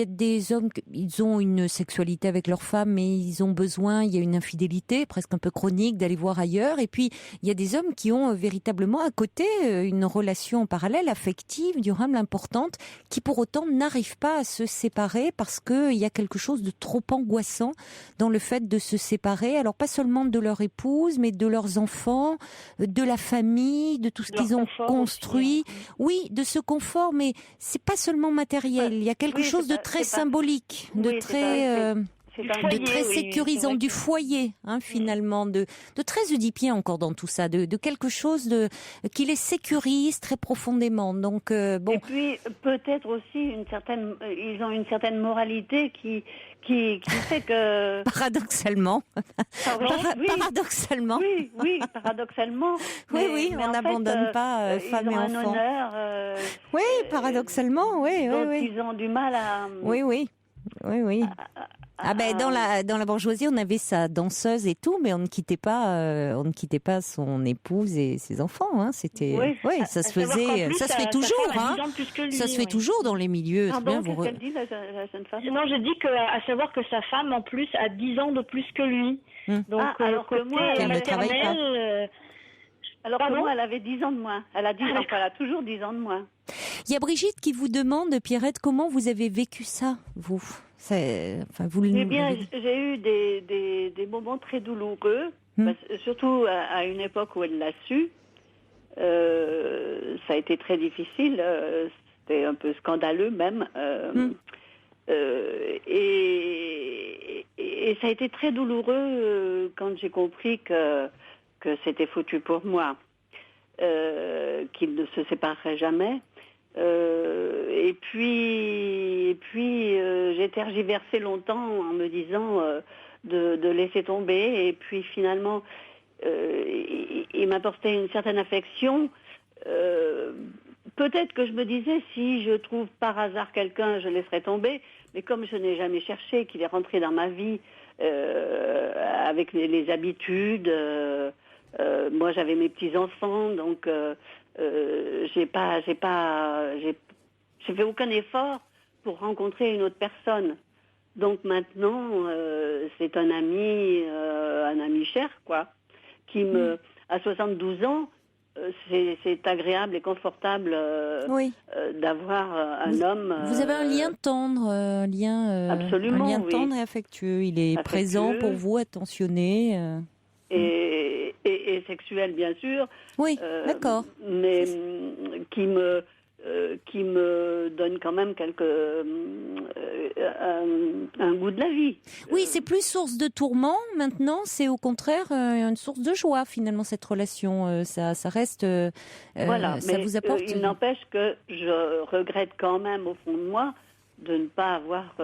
des hommes, ils ont une sexualité avec leurs femmes, mais ils ont besoin, il y a une infidélité presque un peu chronique d'aller voir ailleurs. Et puis, il y a des hommes qui ont véritablement à côté une relation parallèle, affective, durable, importante, qui pour autant n'arrivent pas à se séparer parce qu'il y a quelque chose de trop angoissant dans le fait de se séparer. Alors, pas seulement de leur épouse, mais de leurs enfants, de la famille, de tout ce qu'ils ont construit. Oui, de ce confort, mais c'est pas seulement matériel. Il y a quelque chose de très symbolique, de très sécurisant, du foyer, finalement, de très oedipien encore dans tout ça, de quelque chose qui les sécurise très profondément. Donc bon. Et puis peut-être aussi ils ont une certaine moralité qui fait que paradoxalement, paradoxalement. Oui, paradoxalement. Oui, on n'abandonne pas femmes et enfants. Oui, paradoxalement, oui. Ils ont du mal à. Oui. Dans la bourgeoisie, on avait sa danseuse et tout, mais on ne quittait pas son épouse et ses enfants. C'était, ça se faisait, ça se fait toujours. Ça se fait toujours dans les milieux. Pardon, qu'est-ce qu'elle dit, la jeune femme ? Non, je dis à savoir que sa femme, en plus, a 10 ans de plus que lui. Donc, alors que moi, elle ne travaille pas. Alors que moi, elle avait 10 ans de moins. Elle a toujours 10 ans de moins. Il y a Brigitte qui vous demande, Pierrette, comment vous avez vécu ça, vous ? Eh bien, j'ai eu des moments très douloureux, surtout à une époque où elle l'a su. Ça a été très difficile, c'était un peu scandaleux même. Et ça a été très douloureux quand j'ai compris que c'était foutu pour moi, qu'il ne se séparerait jamais. Et puis j'ai tergiversé longtemps en me disant de laisser tomber. Et puis finalement, il m'apportait une certaine affection. Peut-être que je me disais, si je trouve par hasard quelqu'un, je laisserai tomber. Mais comme je n'ai jamais cherché, qu'il est rentré dans ma vie avec les habitudes. Moi, j'avais mes petits-enfants, donc j'ai fait aucun effort pour rencontrer une autre personne. Donc maintenant, c'est un ami cher, quoi, qui à 72 ans, c'est agréable et confortable d'avoir un homme. Vous avez un lien tendre, absolument, un lien tendre et affectueux. Il est présent pour vous, attentionné. Et sexuel, bien sûr. Oui, d'accord. Mais qui me donne quand même un goût de la vie. Oui, c'est plus source de tourment maintenant, c'est au contraire une source de joie finalement cette relation. Ça reste. Voilà, ça mais vous apporte. il n'empêche que je regrette quand même au fond de moi de ne pas avoir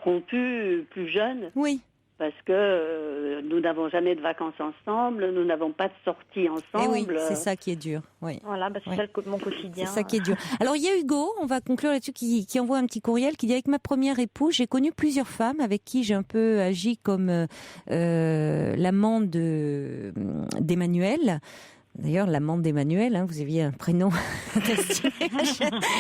rompu plus jeune. Oui. Parce que nous n'avons jamais de vacances ensemble, nous n'avons pas de sorties ensemble. Et oui, c'est ça qui est dur. Oui. Voilà, c'est ça mon quotidien. C'est ça qui est dur. Alors il y a Hugo, on va conclure là-dessus, qui envoie un petit courriel qui dit: avec ma première épouse, j'ai connu plusieurs femmes avec qui j'ai un peu agi comme l'amant d'Emmanuel. D'ailleurs, l'amant d'Emmanuel, vous aviez un prénom destiné.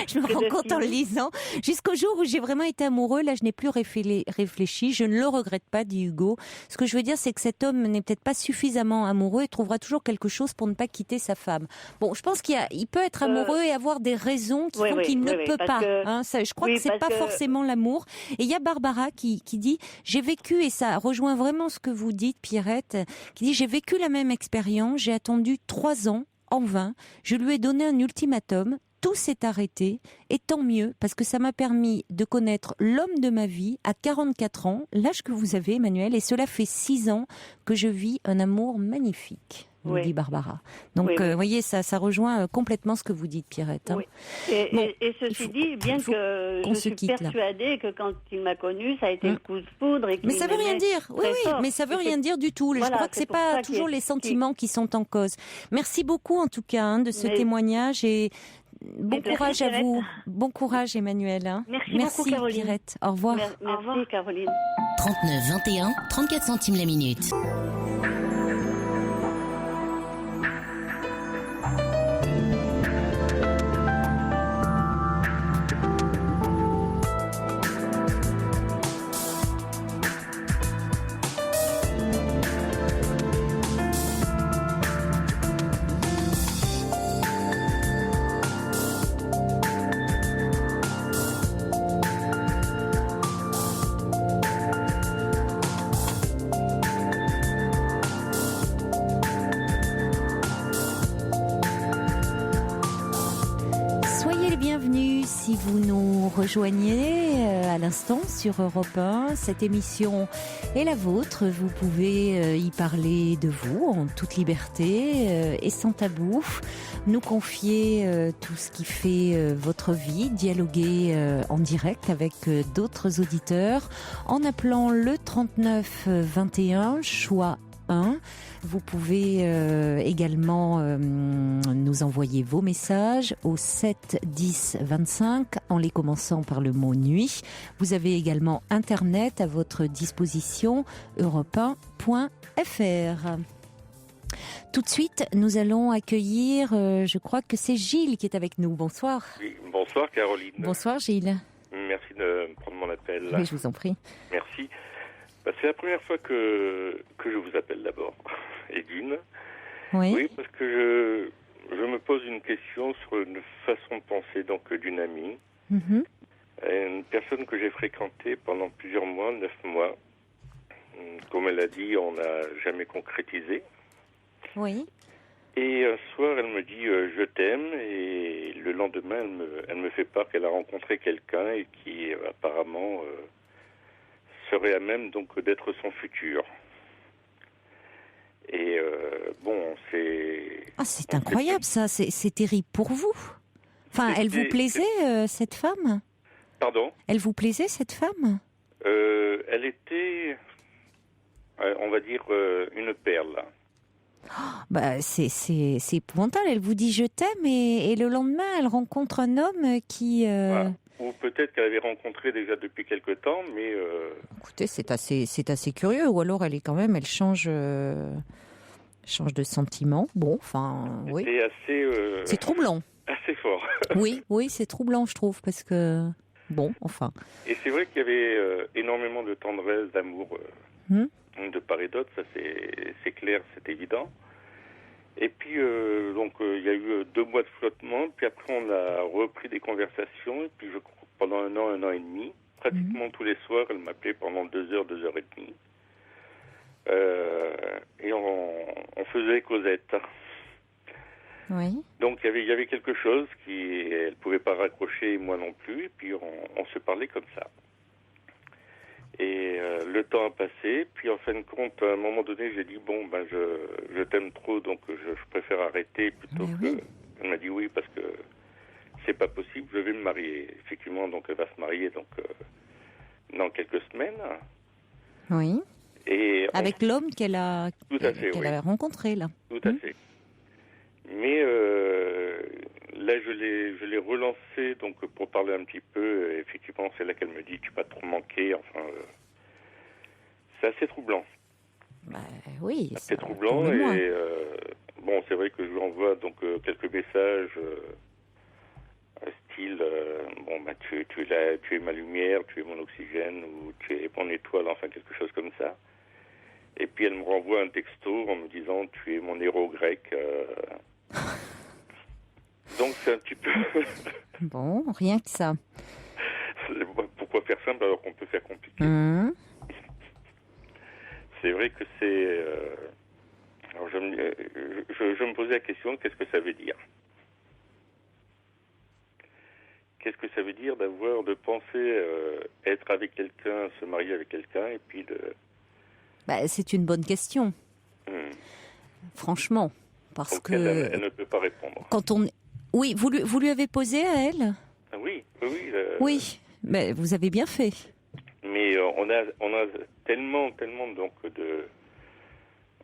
Je me rends compte en le lisant. Jusqu'au jour où j'ai vraiment été amoureux, là, je n'ai plus réfléchi. Je ne le regrette pas, dit Hugo. Ce que je veux dire, c'est que cet homme n'est peut-être pas suffisamment amoureux et trouvera toujours quelque chose pour ne pas quitter sa femme. Bon, je pense il peut être amoureux et avoir des raisons qui font qu'il ne peut pas. Je crois que c'est pas forcément l'amour. Et il y a Barbara qui dit: j'ai vécu, et ça rejoint vraiment ce que vous dites, Pierrette, qui dit: j'ai vécu la même expérience, j'ai attendu 3 ans, en vain, je lui ai donné un ultimatum, tout s'est arrêté, et tant mieux, parce que ça m'a permis de connaître l'homme de ma vie à 44 ans, l'âge que vous avez, Emmanuel, et cela fait 6 ans que je vis un amour magnifique, nous dit Barbara. Donc, vous voyez, ça rejoint complètement ce que vous dites, Pierrette. Oui. Et ceci dit, bien que je suis persuadée que quand il m'a connue, ça a été le coup de foudre. Mais ça veut rien dire. Oui, mais ça veut rien dire du tout. Voilà, je crois que c'est pas toujours les sentiments qui sont en cause. Merci beaucoup, en tout cas, de ce témoignage, et bon courage à vous. Bon courage, Emmanuel. Merci beaucoup, Caroline. Pierrette. Au revoir. Merci, Caroline. 39 21, 34 centimes la minute. Si vous nous rejoignez à l'instant sur Europe 1, cette émission est la vôtre. Vous pouvez y parler de vous en toute liberté et sans tabou. Nous confier tout ce qui fait votre vie, dialoguer en direct avec d'autres auditeurs en appelant le 39 21, choix 1. Vous pouvez également nous envoyer vos messages au 7 10 25 en les commençant par le mot nuit. Vous avez également Internet à votre disposition, europe1.fr. Tout de suite, nous allons accueillir, je crois que c'est Gilles qui est avec nous. Bonsoir. Oui, bonsoir Caroline. Bonsoir Gilles. Merci de prendre mon appel. Oui, je vous en prie. Merci. C'est la première fois que je vous appelle d'abord, et d'une. Oui, parce que je me pose une question sur une façon de penser donc d'une amie. Mm-hmm. Une personne que j'ai fréquentée pendant plusieurs mois, 9 mois. Comme elle a dit, on n'a jamais concrétisé. Oui. Et un soir, elle me dit je t'aime, et le lendemain, elle me fait part qu'elle a rencontré quelqu'un et qui apparemment serait à même donc d'être son futur. Et c'est incroyable ça, c'est terrible pour vous. Enfin, elle vous plaisait cette femme ? Pardon ? Elle vous plaisait cette femme ? Elle était, on va dire, une perle. C'est épouvantable. Elle vous dit je t'aime et le lendemain elle rencontre un homme qui. Voilà. Ou peut-être qu'elle avait rencontré déjà depuis quelque temps, mais. Écoutez, c'est assez curieux. Ou alors elle change de sentiment. Bon, enfin, oui. C'est assez. C'est troublant. Assez fort. Oui, c'est troublant, je trouve, parce que bon, enfin. Et c'est vrai qu'il y avait énormément de tendresse, d'amour. De part et d'autre, ça c'est clair, c'est évident. Et puis, il y a eu 2 mois de flottement, puis après on a repris des conversations, et puis pendant un an et demi, pratiquement tous les soirs, elle m'appelait pendant 2 heures, 2 heures et demie. Et on faisait causette. Oui. Donc il y avait quelque chose elle pouvait pas raccrocher, moi non plus, et puis on se parlait comme ça. Et le temps a passé, puis en fin de compte, à un moment donné, j'ai dit bon, ben je t'aime trop, donc je préfère arrêter plutôt que. Oui. Elle m'a dit oui parce que c'est pas possible, je vais me marier. Effectivement, donc elle va se marier donc dans quelques semaines. Oui. Et avec l'homme qu'elle a rencontré là. Tout à fait. Mais là, je l'ai relancé donc pour parler un petit peu. Effectivement, c'est là qu'elle me dit tu m'as trop manqué. Enfin, c'est assez troublant. Oui, c'est troublant et bon, c'est vrai que je lui envoie donc quelques messages style bon bah tu es ma lumière, tu es mon oxygène ou tu es mon étoile, enfin quelque chose comme ça. Et puis elle me renvoie un texto en me disant tu es mon héros grec. Donc c'est un petit peu. Bon, rien que ça. Pourquoi faire simple alors qu'on peut faire compliqué? C'est vrai que c'est. Alors je me posais la question, qu'est-ce que ça veut dire? Qu'est-ce que ça veut dire de penser être avec quelqu'un, se marier avec quelqu'un et puis de. C'est une bonne question. Franchement, parce que. Elle ne peut pas répondre. Quand on. Oui, vous lui avez posé à elle? Oui. Oui, mais vous avez bien fait. Mais on a tellement donc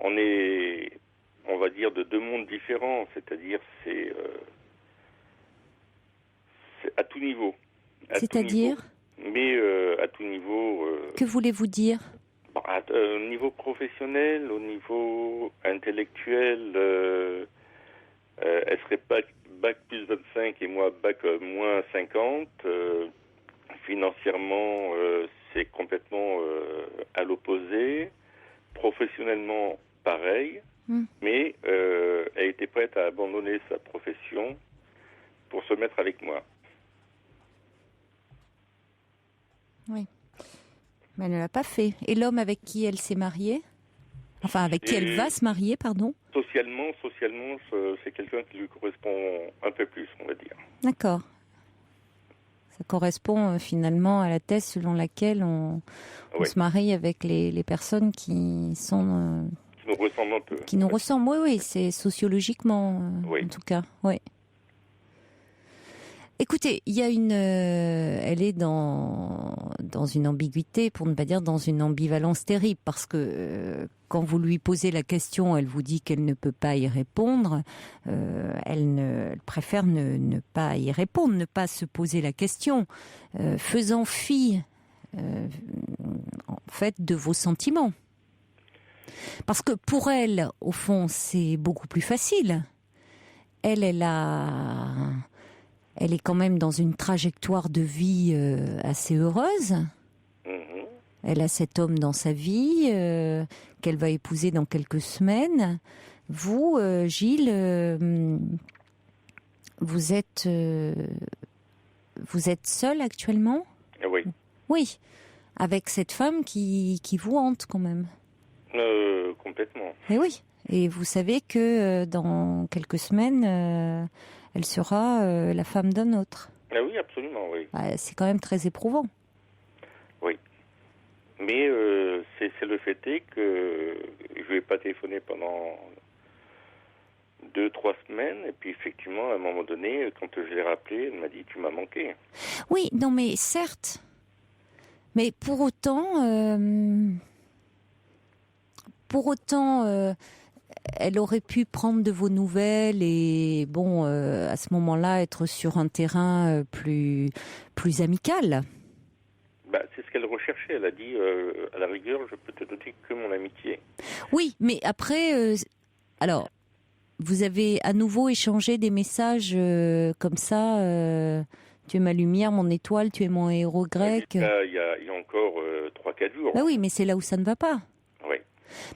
on est, on va dire, de deux mondes différents, c'est-à-dire c'est à tout niveau. C'est-à-dire? Mais à tout niveau. Que voulez-vous dire? Au niveau professionnel, au niveau intellectuel, elle serait bac plus 25 et moi bac moins 50. Financièrement, c'est complètement à l'opposé. Professionnellement, pareil. Mais elle était prête à abandonner sa profession pour se mettre avec moi. Oui. Mais elle ne l'a pas fait. Et l'homme avec qui elle s'est mariée? Enfin, avec qui elle va se marier, pardon? Socialement, c'est quelqu'un qui lui correspond un peu plus, on va dire. D'accord. Ça correspond finalement à la thèse selon laquelle on se marie avec les personnes qui sont... qui nous ressemblent un peu. Qui nous ressemblent, oui, c'est sociologiquement, en tout cas, oui. Écoutez, il y a elle est dans une ambiguïté, pour ne pas dire dans une ambivalence terrible, parce que quand vous lui posez la question, elle vous dit qu'elle ne peut pas y répondre. Elle préfère ne pas y répondre, ne pas se poser la question, faisant fi, en fait, de vos sentiments. Parce que pour elle, au fond, c'est beaucoup plus facile. Elle est quand même dans une trajectoire de vie assez heureuse. Elle a cet homme dans sa vie qu'elle va épouser dans quelques semaines. Vous, Gilles, vous êtes seul actuellement? Oui. Oui, avec cette femme qui vous hante quand même. Complètement. Et oui. Et vous savez que dans quelques semaines, elle sera la femme d'un autre. Ah oui, absolument, oui. C'est quand même très éprouvant. Oui. Mais c'est le fait est que je ne lui ai pas téléphoné pendant 2-3 semaines. Et puis effectivement, à un moment donné, quand je l'ai rappelé, elle m'a dit « tu m'as manqué ». Oui, non mais certes. Mais pour autant... elle aurait pu prendre de vos nouvelles et bon, à ce moment-là, être sur un terrain plus amical. C'est ce qu'elle recherchait. Elle a dit, à la rigueur, je peux te donner que mon amitié. Oui, mais après, alors, vous avez à nouveau échangé des messages comme ça. Tu es ma lumière, mon étoile, tu es mon héros grec. Il y a encore 3-4 jours. Oui, mais c'est là où ça ne va pas. Oui.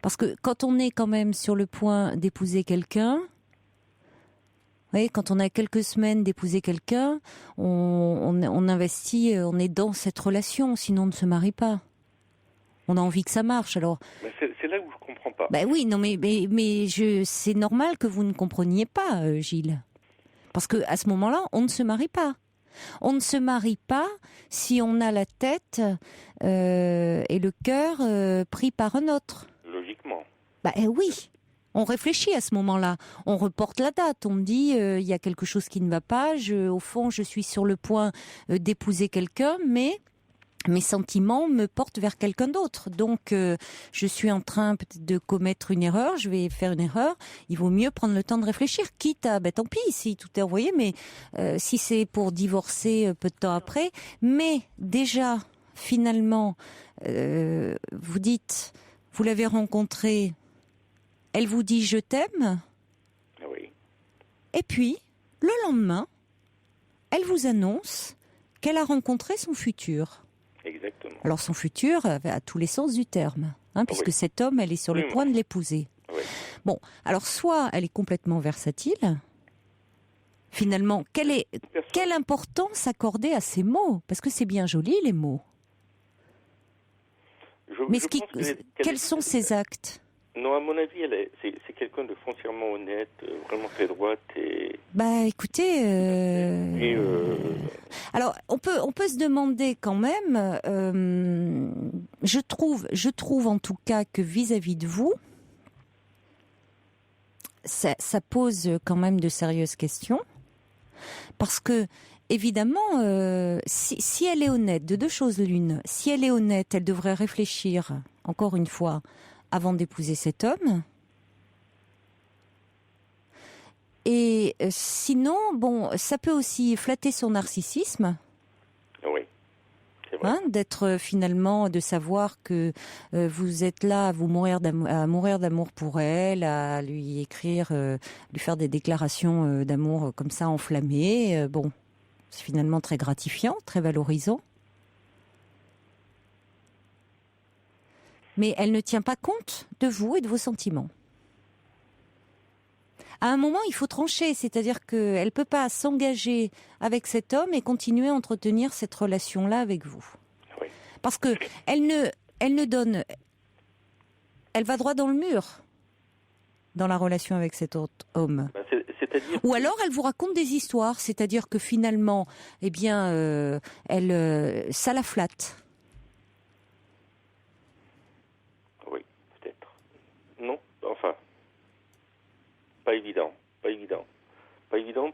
Parce que quand on est quand même sur le point d'épouser quelqu'un, vous voyez, quand on a quelques semaines d'épouser quelqu'un, on investit, on est dans cette relation, sinon on ne se marie pas. on a envie que ça marche. Alors, c'est là où je comprends pas. Ben oui, non, mais c'est normal que vous ne compreniez pas, Gilles, parce que à ce moment-là, on ne se marie pas. On ne se marie pas si on a la tête et le cœur pris par un autre. Logiquement. Oui. On réfléchit à ce moment-là. On reporte la date. On me dit, il y a quelque chose qui ne va pas. Au fond, je suis sur le point d'épouser quelqu'un, mais mes sentiments me portent vers quelqu'un d'autre. Donc, je suis en train peut-être de commettre une erreur. Je vais faire une erreur. Il vaut mieux prendre le temps de réfléchir. Quitte à, tant pis, si tout est envoyé, mais si c'est pour divorcer peu de temps après. Mais déjà, finalement, vous dites, vous l'avez rencontrée. Elle vous dit « je t'aime ». Oui. Et puis, le lendemain, elle vous annonce qu'elle a rencontré son futur. Exactement. Alors son futur, à tous les sens du terme, puisque cet homme, elle est sur le point de l'épouser. Oui. Bon, alors soit elle est complètement versatile. Finalement, quelle importance accorder à ces mots ? Parce que c'est bien joli, les mots. Mais quels sont ces actes ? Non, à mon avis, c'est quelqu'un de foncièrement honnête, vraiment très droite et... écoutez... Alors, on peut se demander quand même, je trouve en tout cas que vis-à-vis de vous, ça pose quand même de sérieuses questions, parce que, évidemment, si elle est honnête, de deux choses l'une, si elle est honnête, elle devrait réfléchir, encore une fois, avant d'épouser cet homme. Et sinon, ça peut aussi flatter son narcissisme. Oui, c'est vrai. D'être finalement, de savoir que vous êtes là à mourir d'amour pour elle, à lui écrire, lui faire des déclarations d'amour comme ça enflammées. C'est finalement très gratifiant, très valorisant. Mais elle ne tient pas compte de vous et de vos sentiments. À un moment, il faut trancher, c'est-à-dire qu'elle ne peut pas s'engager avec cet homme et continuer à entretenir cette relation-là avec vous. Oui. Parce que elle ne donne... Elle va droit dans le mur dans la relation avec cet autre homme. C'est-à-dire... Ou alors elle vous raconte des histoires, c'est-à-dire que finalement, ça la flatte. Non, enfin, pas évident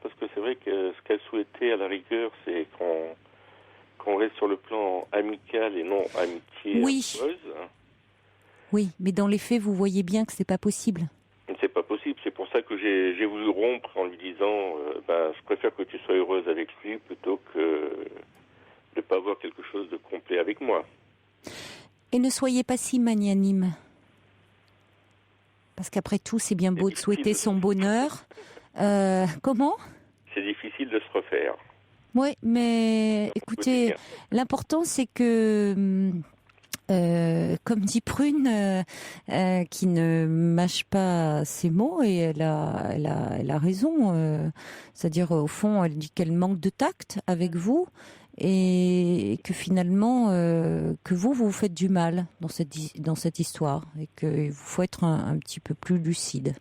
parce que c'est vrai que ce qu'elle souhaitait à la rigueur, c'est qu'on reste sur le plan amical et non amitié amoureuse. Oui, mais dans les faits, vous voyez bien que c'est pas possible. C'est pas possible, c'est pour ça que j'ai voulu rompre en lui disant, je préfère que tu sois heureuse avec lui plutôt que de pas avoir quelque chose de complet avec moi. Et ne soyez pas si magnanime. Parce qu'après tout, c'est bien beau de souhaiter son bonheur. Comment ? C'est difficile de se refaire. Oui, mais écoutez, l'important c'est que, comme dit Prune, qui ne mâche pas ses mots, et elle a raison. C'est-à-dire, au fond, elle dit qu'elle manque de tact avec vous. Et que finalement, que vous faites du mal dans cette histoire et qu'il faut être un petit peu plus lucide.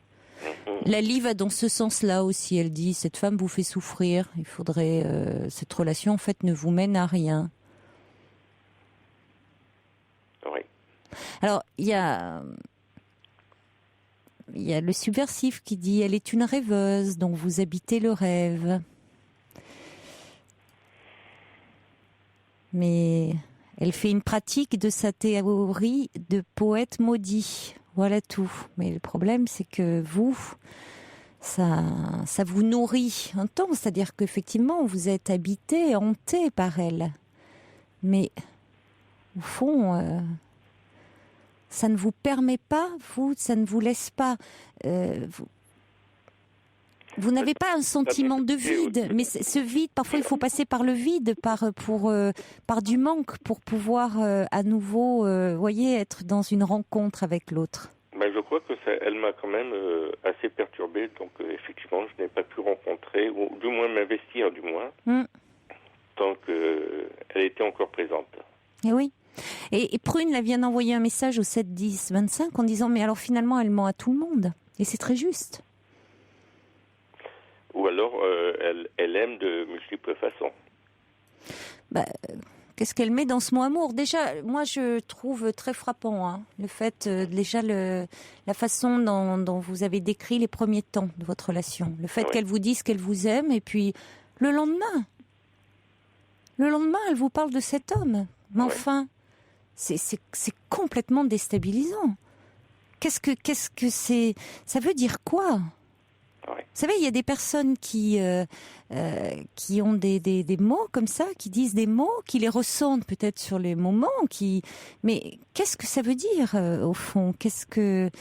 Lali va dans ce sens-là aussi. Elle dit, cette femme vous fait souffrir. Il faudrait, cette relation en fait ne vous mène à rien. Oui. Alors il y a le subversif qui dit, elle est une rêveuse, donc vous habitez le rêve. Mais elle fait une pratique de sa théorie de poète maudit. Voilà tout. Mais le problème, c'est que vous, ça vous nourrit un temps. C'est-à-dire qu'effectivement, vous êtes habité, hanté par elle. Mais au fond, ça ne vous permet pas, ça ne vous laisse pas... Vous n'avez pas un sentiment de vide, mais ce vide, parfois il faut passer par le vide, par du manque pour pouvoir à nouveau, être dans une rencontre avec l'autre. Je crois que elle m'a quand même assez perturbé, donc effectivement je n'ai pas pu rencontrer, ou du moins m'investir tant qu'elle était encore présente. Et oui. Et Prune là, vient d'envoyer un message au 7 10 25 en disant mais alors finalement elle ment à tout le monde. Et c'est très juste. Ou alors elle aime de multiples façons. Qu'est-ce qu'elle met dans ce mot amour ? Déjà, moi je trouve très frappant le fait, la façon dont vous avez décrit les premiers temps de votre relation. Le fait qu'elle vous dise qu'elle vous aime et puis le lendemain, elle vous parle de cet homme. Mais enfin, c'est complètement déstabilisant. Qu'est-ce que c'est ? Ça veut dire quoi ? Vous savez, il y a des personnes qui ont des mots comme ça, qui disent des mots, qui les ressentent peut-être sur les moments, mais qu'est-ce que ça veut dire au fond ? Il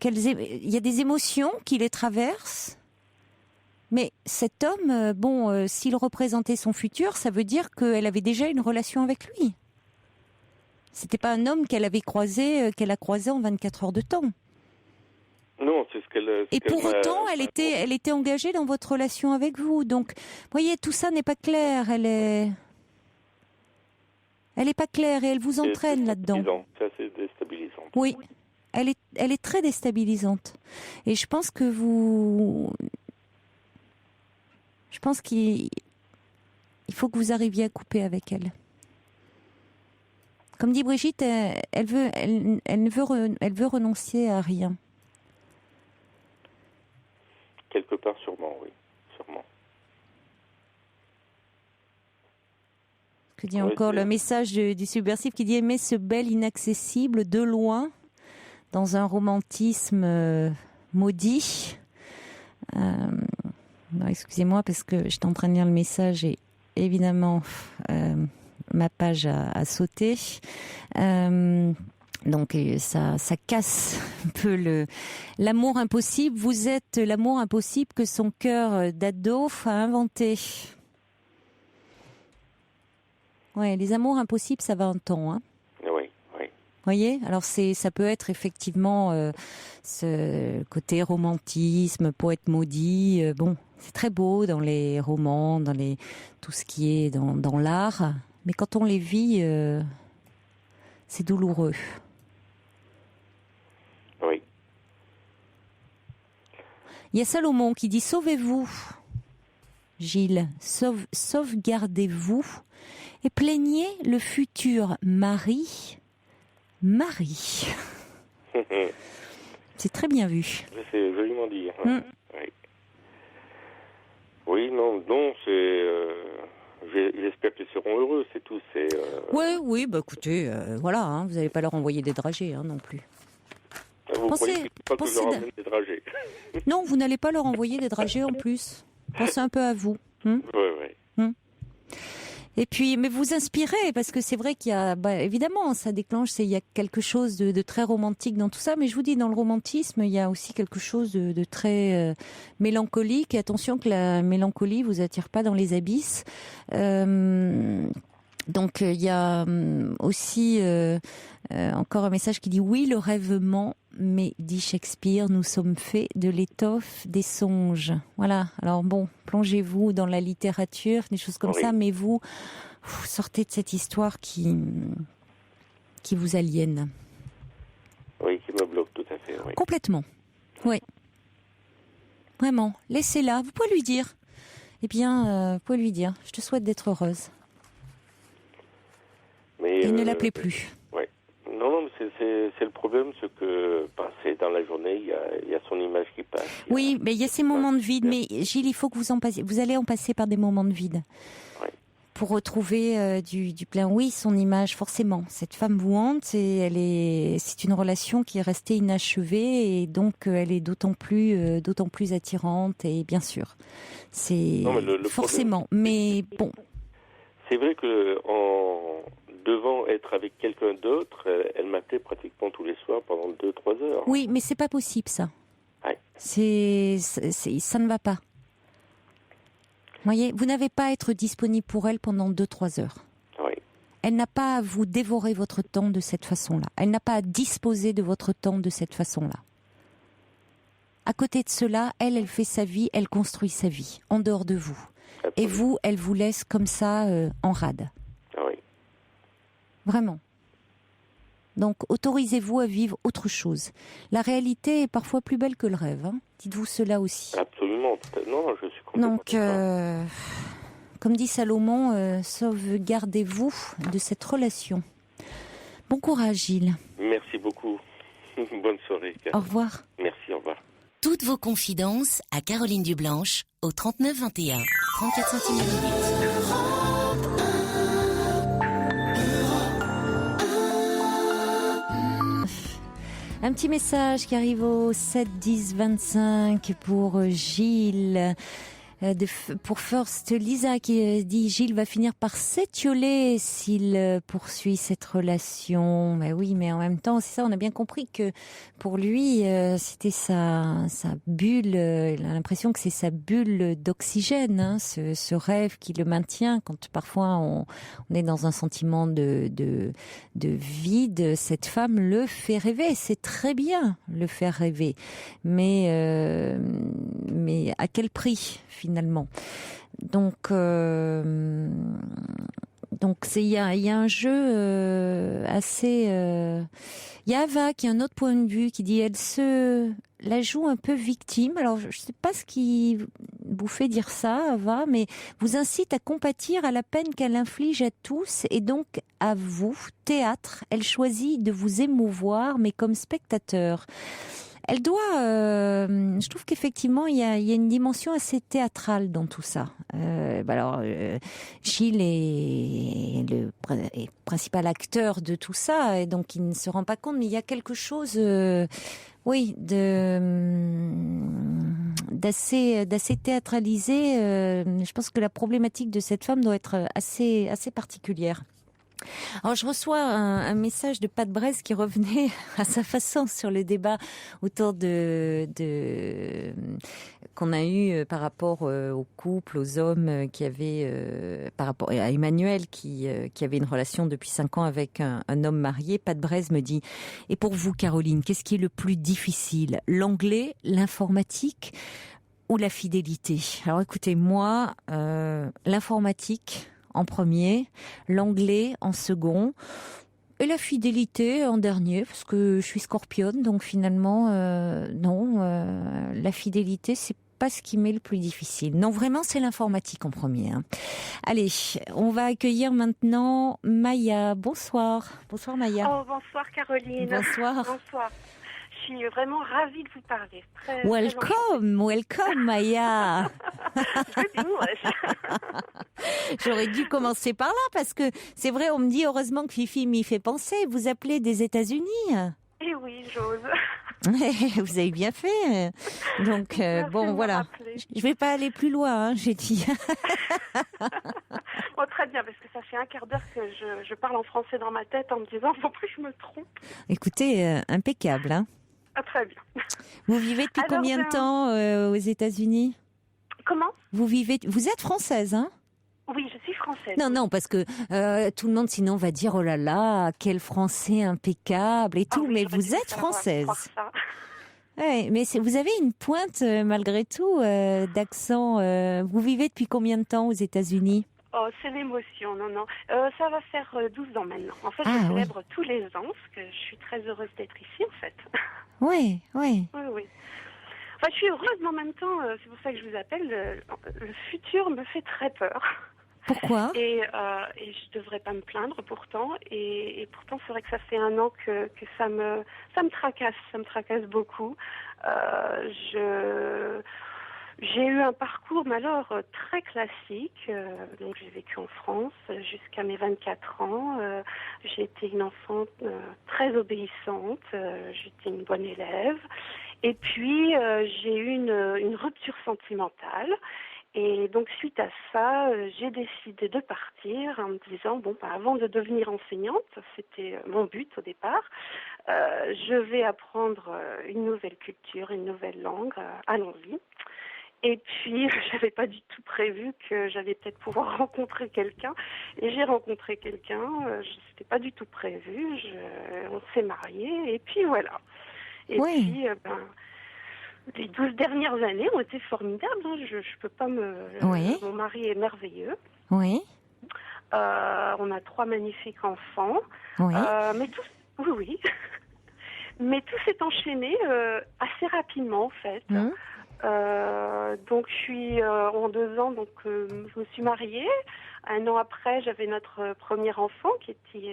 y a des émotions qui les traversent. Mais cet homme, s'il représentait son futur, ça veut dire qu'elle avait déjà une relation avec lui. C'était pas un homme qu'elle a croisé en 24 heures de temps. Non, c'est ce qu'elle... Et pour autant, elle était engagée dans votre relation avec vous. Donc, vous voyez, tout ça n'est pas clair. Elle est pas claire et elle vous entraîne là-dedans. C'est assez déstabilisant. Oui, elle est très déstabilisante. Et je pense qu'il faut que vous arriviez à couper avec elle. Comme dit Brigitte, elle veut renoncer à rien. Quelque part, sûrement, oui. Sûrement. Que dit encore le message du subversif qui dit « Aimer ce bel inaccessible de loin, dans un romantisme maudit ». Excusez-moi parce que j'étais en train de lire le message et évidemment ma page a sauté. Donc ça casse un peu l'amour impossible. Vous êtes l'amour impossible que son cœur d'ado a inventé. Ouais, les amours impossibles, ça va un temps, hein. Oui. Voyez, alors ça peut être effectivement ce côté romantisme, poète maudit. C'est très beau dans les romans, tout ce qui est dans l'art, mais quand on les vit, c'est douloureux. Oui. Il y a Salomon qui dit « Sauvez-vous, Gilles, sauvegardez-vous et plaignez le futur mari. » C'est très bien vu. C'est joliment dit. Oui. Oui, non, c'est... J'espère qu'ils seront heureux, c'est tout. Oui, écoutez, voilà, vous n'allez pas leur envoyer des dragées non plus. Vous croyez pas que je leur emmène des dragées? Non, vous n'allez pas leur envoyer des dragées en plus. Pensez un peu à vous. Oui. Et puis, mais vous inspirez, parce que c'est vrai qu'il y a, évidemment, ça déclenche, il y a quelque chose de très romantique dans tout ça, mais je vous dis, dans le romantisme, il y a aussi quelque chose de très mélancolique, et attention que la mélancolie vous attire pas dans les abysses. Donc, il y a aussi encore un message qui dit « Oui, le rêve ment, mais, dit Shakespeare, nous sommes faits de l'étoffe des songes. » Voilà, alors plongez-vous dans la littérature, des choses comme ça, mais vous sortez de cette histoire qui vous aliène. Oui, qui me bloque tout à fait, oui. Complètement, oui. Vraiment, laissez-la, vous pouvez lui dire. Eh bien, vous pouvez lui dire, je te souhaite d'être heureuse. Mais, et ne l'appelez plus. Oui. Non, mais c'est le problème, c'est que c'est dans la journée, il y a son image qui passe. Oui, mais il y a ces moments de vide. Mais Gilles, il faut que vous allez en passer par des moments de vide. Oui. Pour retrouver du plein. Oui, son image, forcément. Cette femme vous hante, c'est une relation qui est restée inachevée et donc elle est d'autant plus attirante et bien sûr. C'est forcément. Problème, mais bon. C'est vrai que devant être avec quelqu'un d'autre, elle m'appelait pratiquement tous les soirs pendant 2-3 heures. Oui, mais c'est pas possible ça. Ouais. Ça ne va pas. Vous voyez, vous n'avez pas à être disponible pour elle pendant 2-3 heures. Oui. Elle n'a pas à vous dévorer votre temps de cette façon-là. Elle n'a pas à disposer de votre temps de cette façon-là. À côté de cela, elle fait sa vie, elle construit sa vie, en dehors de vous. Absolument. Et vous, elle vous laisse comme ça, en rade. Oui. Vraiment. Donc, autorisez-vous à vivre autre chose. La réalité est parfois plus belle que le rêve. Hein. Dites-vous cela aussi. Absolument. Non, je suis complètement Donc, comme dit Salomon, sauvegardez-vous de cette relation. Bon courage, Gilles. Merci beaucoup. Bonne soirée. Au revoir. Merci, au revoir. Toutes vos confidences à Caroline Dublanche au 39 21. 34 centimes la minute. Un petit message qui arrive au 7 10 25 pour Gilles. Pour First Lisa qui dit Gilles va finir par s'étioler s'il poursuit cette relation. Mais oui, mais en même temps, c'est ça, on a bien compris que pour lui, c'était sa bulle, il a l'impression que c'est sa bulle d'oxygène, hein, ce rêve qui le maintient quand parfois on est dans un sentiment de vide. Cette femme le fait rêver, c'est très bien le faire rêver. Mais à quel prix finalement. Donc il y a un jeu assez. Il y a Ava qui a un autre point de vue qui dit elle se la joue un peu victime. Alors je sais pas ce qui vous fait dire ça, Ava, mais vous incite à compatir à la peine qu'elle inflige à tous et donc à vous, théâtre. Elle choisit de vous émouvoir, mais comme spectateur. Elle doit, je trouve qu'effectivement il y a une dimension assez théâtrale dans tout ça. Gilles est le principal acteur de tout ça et donc il ne se rend pas compte, mais il y a quelque chose, d'assez théâtralisé. Je pense que la problématique de cette femme doit être assez particulière. Alors je reçois un message de Pat Braise qui revenait à sa façon sur le débat autour qu'on a eu par rapport aux couples, aux hommes qui avaient par rapport à Emmanuel qui avait une relation depuis 5 ans avec un homme marié. Pat Braise me dit et pour vous Caroline, qu'est-ce qui est le plus difficile, l'anglais, l'informatique ou la fidélité? Alors écoutez, moi l'informatique en premier, l'anglais en second, et la fidélité en dernier, parce que je suis scorpionne, donc finalement, la fidélité, c'est pas ce qui m'est le plus difficile. Non, vraiment, c'est l'informatique en premier. Hein. Allez, on va accueillir maintenant Maya. Bonsoir. Bonsoir Maya. Oh, bonsoir Caroline. Bonsoir. Bonsoir. Je suis vraiment ravie de vous parler. Welcome Maya. J'aurais dû commencer par là parce que c'est vrai, on me dit heureusement que Fifi m'y fait penser. Vous appelez des États-Unis? Eh oui, j'ose. Vous avez bien fait. Donc bon, voilà. Je vais pas aller plus loin, hein, j'ai dit. Bon, très bien, parce que ça fait un quart d'heure que je parle en français dans ma tête en me disant faut pas que je me trompe. Écoutez, impeccable, hein. Ah, très bien. Vous vivez depuis combien de temps aux États-Unis? Comment? Vous êtes française, hein? Oui, je suis française. Non, parce que tout le monde sinon va dire oh là là, quel français impeccable et tout, oui, mais vous êtes française. Ouais, mais vous avez une pointe malgré tout d'accent. Vous vivez depuis combien de temps aux États-Unis? Oh, c'est l'émotion, non. Ça va faire 12 ans maintenant. En fait, je célèbre tous les ans, parce que je suis très heureuse d'être ici, en fait. Oui. Oui. Enfin, je suis heureuse, mais en même temps, c'est pour ça que je vous appelle, le futur me fait très peur. Pourquoi? Et je devrais pas me plaindre pourtant. Et pourtant, c'est vrai que ça fait 1 an que ça me tracasse beaucoup. J'ai eu un parcours, mais alors très classique. Donc j'ai vécu en France jusqu'à mes 24 ans. J'ai été une enfant très obéissante. J'étais une bonne élève. Et puis j'ai eu une rupture sentimentale. Et donc suite à ça, j'ai décidé de partir en me disant avant de devenir enseignante, c'était mon but au départ. Je vais apprendre une nouvelle culture, une nouvelle langue. Allons-y. Et puis, j'avais pas du tout prévu que j'allais peut-être pouvoir rencontrer quelqu'un. Et j'ai rencontré quelqu'un, c'était pas du tout prévu. On s'est mariés, et puis voilà. Et puis, les 12 dernières années ont été formidables. Hein. Je peux pas Mon mari est merveilleux. Oui. On a 3 magnifiques enfants. Oui. Mais Oui. Mais tout s'est enchaîné assez rapidement, en fait. Donc, je suis en 2 ans, donc je me suis mariée. 1 an après, j'avais notre premier enfant qui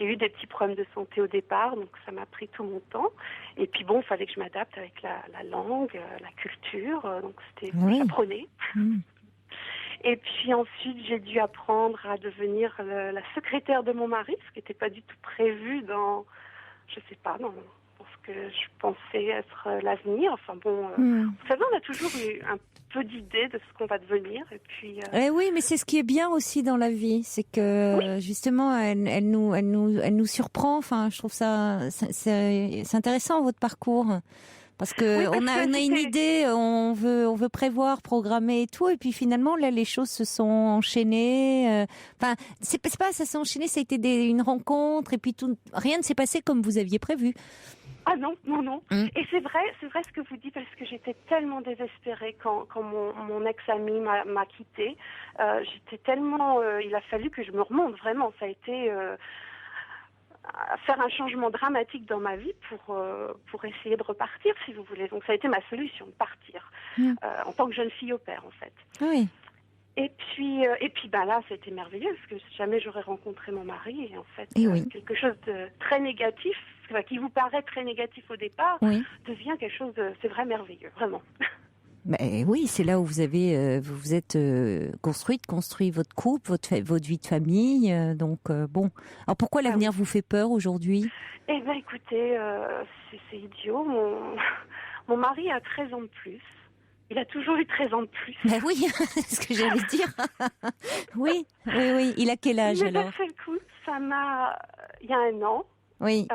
a eu des petits problèmes de santé au départ, donc ça m'a pris tout mon temps. Et puis bon, il fallait que je m'adapte avec la langue, la culture, donc j'apprenais. Et puis ensuite, j'ai dû apprendre à devenir la secrétaire de mon mari, ce qui n'était pas du tout prévu dans ce que je pensais être l'avenir. Enfin bon, vous savez, on a toujours eu un peu d'idée de ce qu'on va devenir. Et puis. Oui, mais c'est ce qui est bien aussi dans la vie, c'est que justement, elle nous surprend. Enfin, je trouve c'est intéressant votre parcours. Parce que on a une idée, on veut prévoir, programmer et tout, et puis finalement là les choses se sont enchaînées. Enfin, c'est pas ça s'est enchaîné, ça a été une rencontre et puis rien ne s'est passé comme vous aviez prévu. Ah non. Et c'est vrai ce que vous dites, parce que j'étais tellement désespérée quand mon ex-ami m'a quittée. J'étais tellement, il a fallu que je me remonte vraiment. Ça a été faire un changement dramatique dans ma vie pour essayer de repartir, si vous voulez. Donc ça a été ma solution, de partir en tant que jeune fille au père, en fait. Oui. Et puis là, ça a été merveilleux, parce que jamais j'aurais rencontré mon mari, et en fait, quelque chose de très négatif, qui vous paraît très négatif au départ, devient quelque chose c'est vrai merveilleux, vraiment. Mais oui, c'est là où vous êtes construit votre couple, votre vie de famille. Donc bon. Alors pourquoi l'avenir vous fait peur aujourd'hui ? Eh ben écoutez, c'est idiot. Mon mari a 13 ans de plus. Il a toujours eu 13 ans de plus. Ben oui, c'est ce que j'allais dire. Oui. Il a quel âge alors ? Mais coup, il y a 1 an. Oui.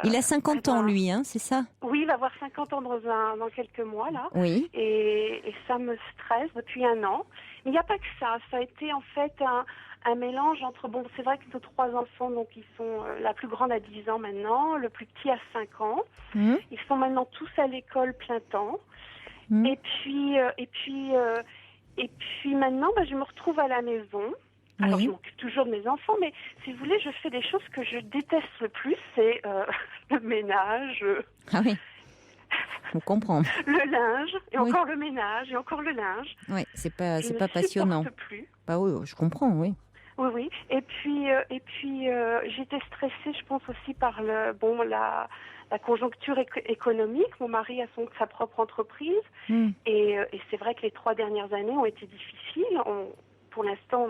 Il a 50 ans, lui, hein, c'est ça ? Oui, il va avoir 50 ans dans quelques mois, là. Oui. Et ça me stresse depuis 1 an. Mais il n'y a pas que ça. Ça a été, en fait, un mélange entre... Bon, c'est vrai que nos 3 enfants, donc, ils sont... la plus grande a 10 ans maintenant, le plus petit a 5 ans. Ils sont maintenant tous à l'école plein temps. Et puis maintenant, je me retrouve à la maison. Alors, je m'occupe toujours de mes enfants, mais si vous voulez, je fais des choses que je déteste le plus, c'est le ménage. Ah oui, on comprend. Le linge, et encore le ménage, et encore le linge. Oui, c'est pas passionnant. Je ne supporte plus. Bah oui, je comprends, oui. Oui. Et puis, j'étais stressée, je pense aussi par la conjoncture économique. Mon mari a sa propre entreprise, et c'est vrai que les 3 dernières années ont été difficiles. Pour l'instant,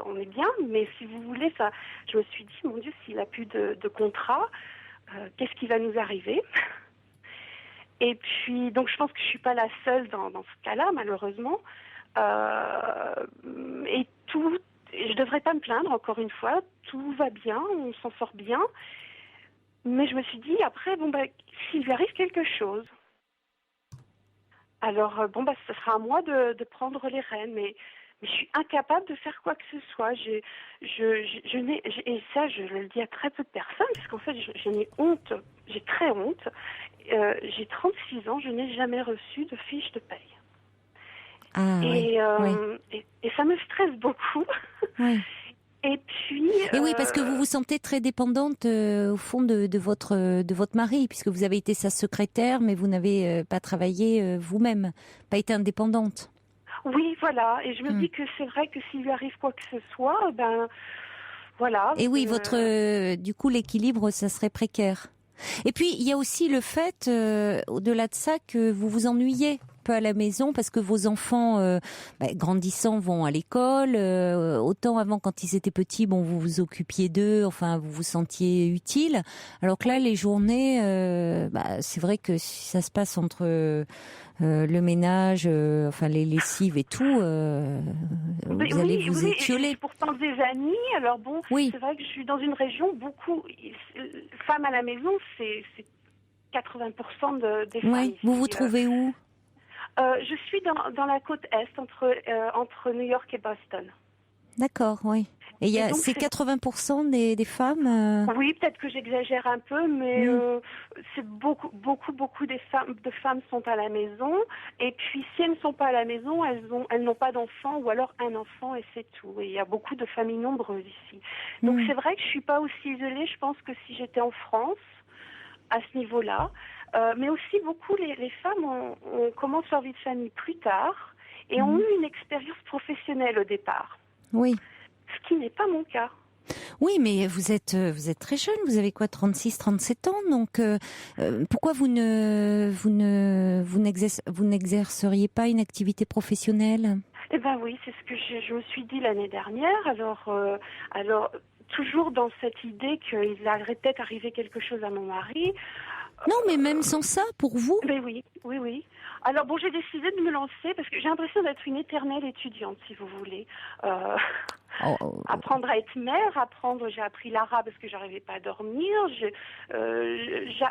on est bien, mais si vous voulez, je me suis dit, mon Dieu, s'il n'a plus de contrat, qu'est-ce qui va nous arriver ? Et puis, donc, je pense que je suis pas la seule dans ce cas-là, malheureusement. Et je devrais pas me plaindre, encore une fois, tout va bien, on s'en sort bien. Mais je me suis dit, après, s'il lui arrive quelque chose, alors, ce sera à moi de prendre les rênes, mais je suis incapable de faire quoi que ce soit. Et ça, je le dis à très peu de personnes, parce qu'en fait, j'en ai honte, j'ai très honte. J'ai 36 ans, je n'ai jamais reçu de fiche de paye. Et ça me stresse beaucoup. Oui. Et puis. Et oui, parce que vous vous sentez très dépendante au fond de votre mari, puisque vous avez été sa secrétaire, mais vous n'avez pas travaillé vous-même, pas été indépendante. Oui, voilà. Et je me dis que c'est vrai que s'il lui arrive quoi que ce soit, voilà. Et oui, du coup, l'équilibre, ça serait précaire. Et puis, il y a aussi le fait, au-delà de ça, que vous vous ennuyez peu à la maison parce que vos enfants, grandissant, vont à l'école. Autant avant, quand ils étaient petits, vous vous occupiez d'eux, enfin, vous vous sentiez utile. Alors que là, les journées, c'est vrai que si ça se passe entre le ménage, les lessives et tout, vous allez vous étioler. Pourtant des amis, alors c'est vrai que je suis dans une région beaucoup femmes à la maison, c'est 80% des femmes. Oui, vous vous trouvez où? Je suis dans la côte est, entre New York et Boston. D'accord, oui. Et c'est 80% des femmes Oui, peut-être que j'exagère un peu, mais c'est beaucoup de femmes sont à la maison. Et puis, si elles ne sont pas à la maison, elles n'ont pas d'enfants ou alors un enfant et c'est tout. Et il y a beaucoup de familles nombreuses ici. Donc, c'est vrai que je suis pas aussi isolée, je pense, que si j'étais en France, à ce niveau-là. Mais aussi, beaucoup, les femmes commencent leur vie de famille plus tard et ont eu une expérience professionnelle au départ. Oui. Ce qui n'est pas mon cas. Oui, mais vous êtes très jeune, vous avez quoi, 36, 37 ans, donc pourquoi vous n'exerceriez pas une activité professionnelle ? Eh ben oui, c'est ce que je me suis dit l'année dernière. Alors toujours dans cette idée qu'il allait peut-être arriver quelque chose à mon mari. Non, mais même sans ça, pour vous ? Ben oui. Alors bon, j'ai décidé de me lancer parce que j'ai l'impression d'être une éternelle étudiante, si vous voulez. Apprendre à être mère, j'ai appris l'arabe parce que j'arrivais pas à dormir.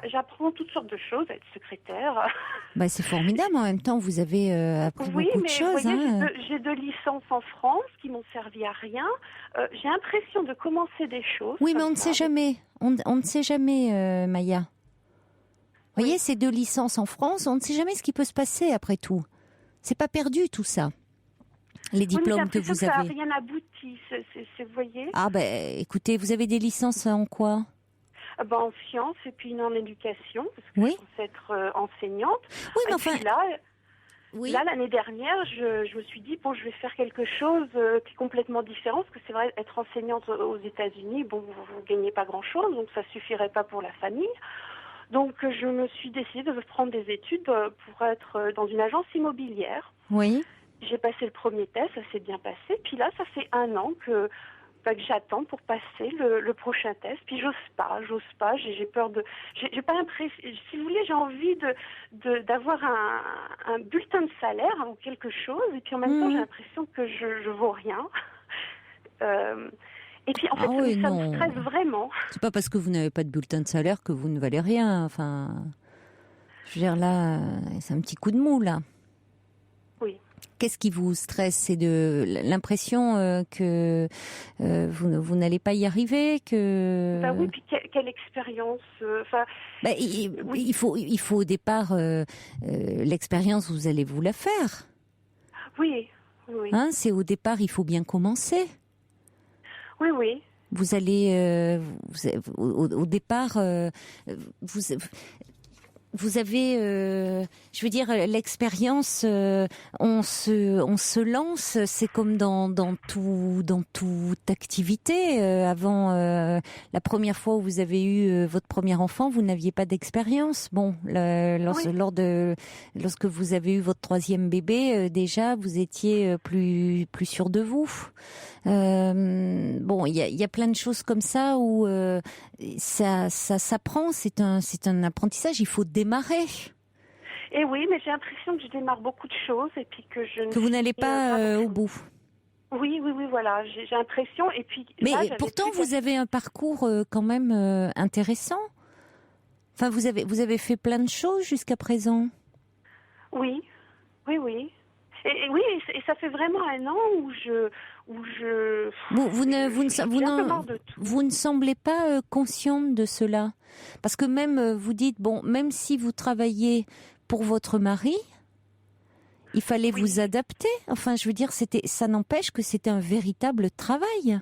J'apprends toutes sortes de choses, à être secrétaire. Bah c'est formidable. En même temps, vous avez appris beaucoup de choses. Oui, mais vous voyez, j'ai 2 licences en France qui m'ont servi à rien. J'ai l'impression de commencer des choses. Oui, mais on ne sait jamais. On ne sait jamais, Maya. Vous voyez, ces 2 licences en France, on ne sait jamais ce qui peut se passer après tout. C'est pas perdu tout ça. Les diplômes que vous avez. Ça n'a rien abouti, vous voyez. Ah ben, écoutez, vous avez des licences en quoi ? En sciences et puis une en éducation, parce que je pense être enseignante. Oui, mais enfin. Là, l'année dernière, je me suis dit, je vais faire quelque chose qui est complètement différent, parce que c'est vrai, être enseignante aux États-Unis, vous gagnez pas grand-chose, donc ça suffirait pas pour la famille. Donc, je me suis décidée de prendre des études pour être dans une agence immobilière. Oui. J'ai passé le premier test, ça s'est bien passé. Puis là, ça fait 1 an que j'attends pour passer le prochain test. Puis j'ose pas. J'ai peur de. J'ai pas l'impression. Si vous voulez, j'ai envie d'avoir un bulletin de salaire ou quelque chose. Et puis en même temps, j'ai l'impression que je vaux rien. Et puis en fait, ça me stresse vraiment. C'est pas parce que vous n'avez pas de bulletin de salaire que vous ne valez rien. Enfin, je veux dire là, c'est un petit coup de mou là. Oui. Qu'est-ce qui vous stresse ? C'est de l'impression que vous n'allez pas y arriver, que. Oui, puis quelle expérience. Il faut au départ l'expérience. Vous allez vous la faire. Oui. Hein, c'est au départ, il faut bien commencer. Oui. Vous allez au départ, vous avez, je veux dire, l'expérience. On se lance. C'est comme dans toute activité. Avant la première fois où vous avez eu votre premier enfant, vous n'aviez pas d'expérience. Bon, lorsque vous avez eu votre 3e bébé, déjà vous étiez plus sûr de vous. Bon, il y a plein de choses comme ça où ça s'apprend. C'est un apprentissage. Il faut démarrer. Et oui, mais j'ai l'impression que je démarre beaucoup de choses et puis que vous n'allez pas au bout. Oui, voilà. J'ai l'impression. Et puis. Mais pourtant, vous avez un parcours quand même intéressant. Enfin, vous avez fait plein de choses jusqu'à présent. Oui. Et ça fait vraiment 1 an où je vous ne semblez pas consciente de cela, parce que même vous dites même si vous travaillez pour votre mari, il fallait vous adapter. Enfin, je veux dire, ça n'empêche que c'était un véritable travail.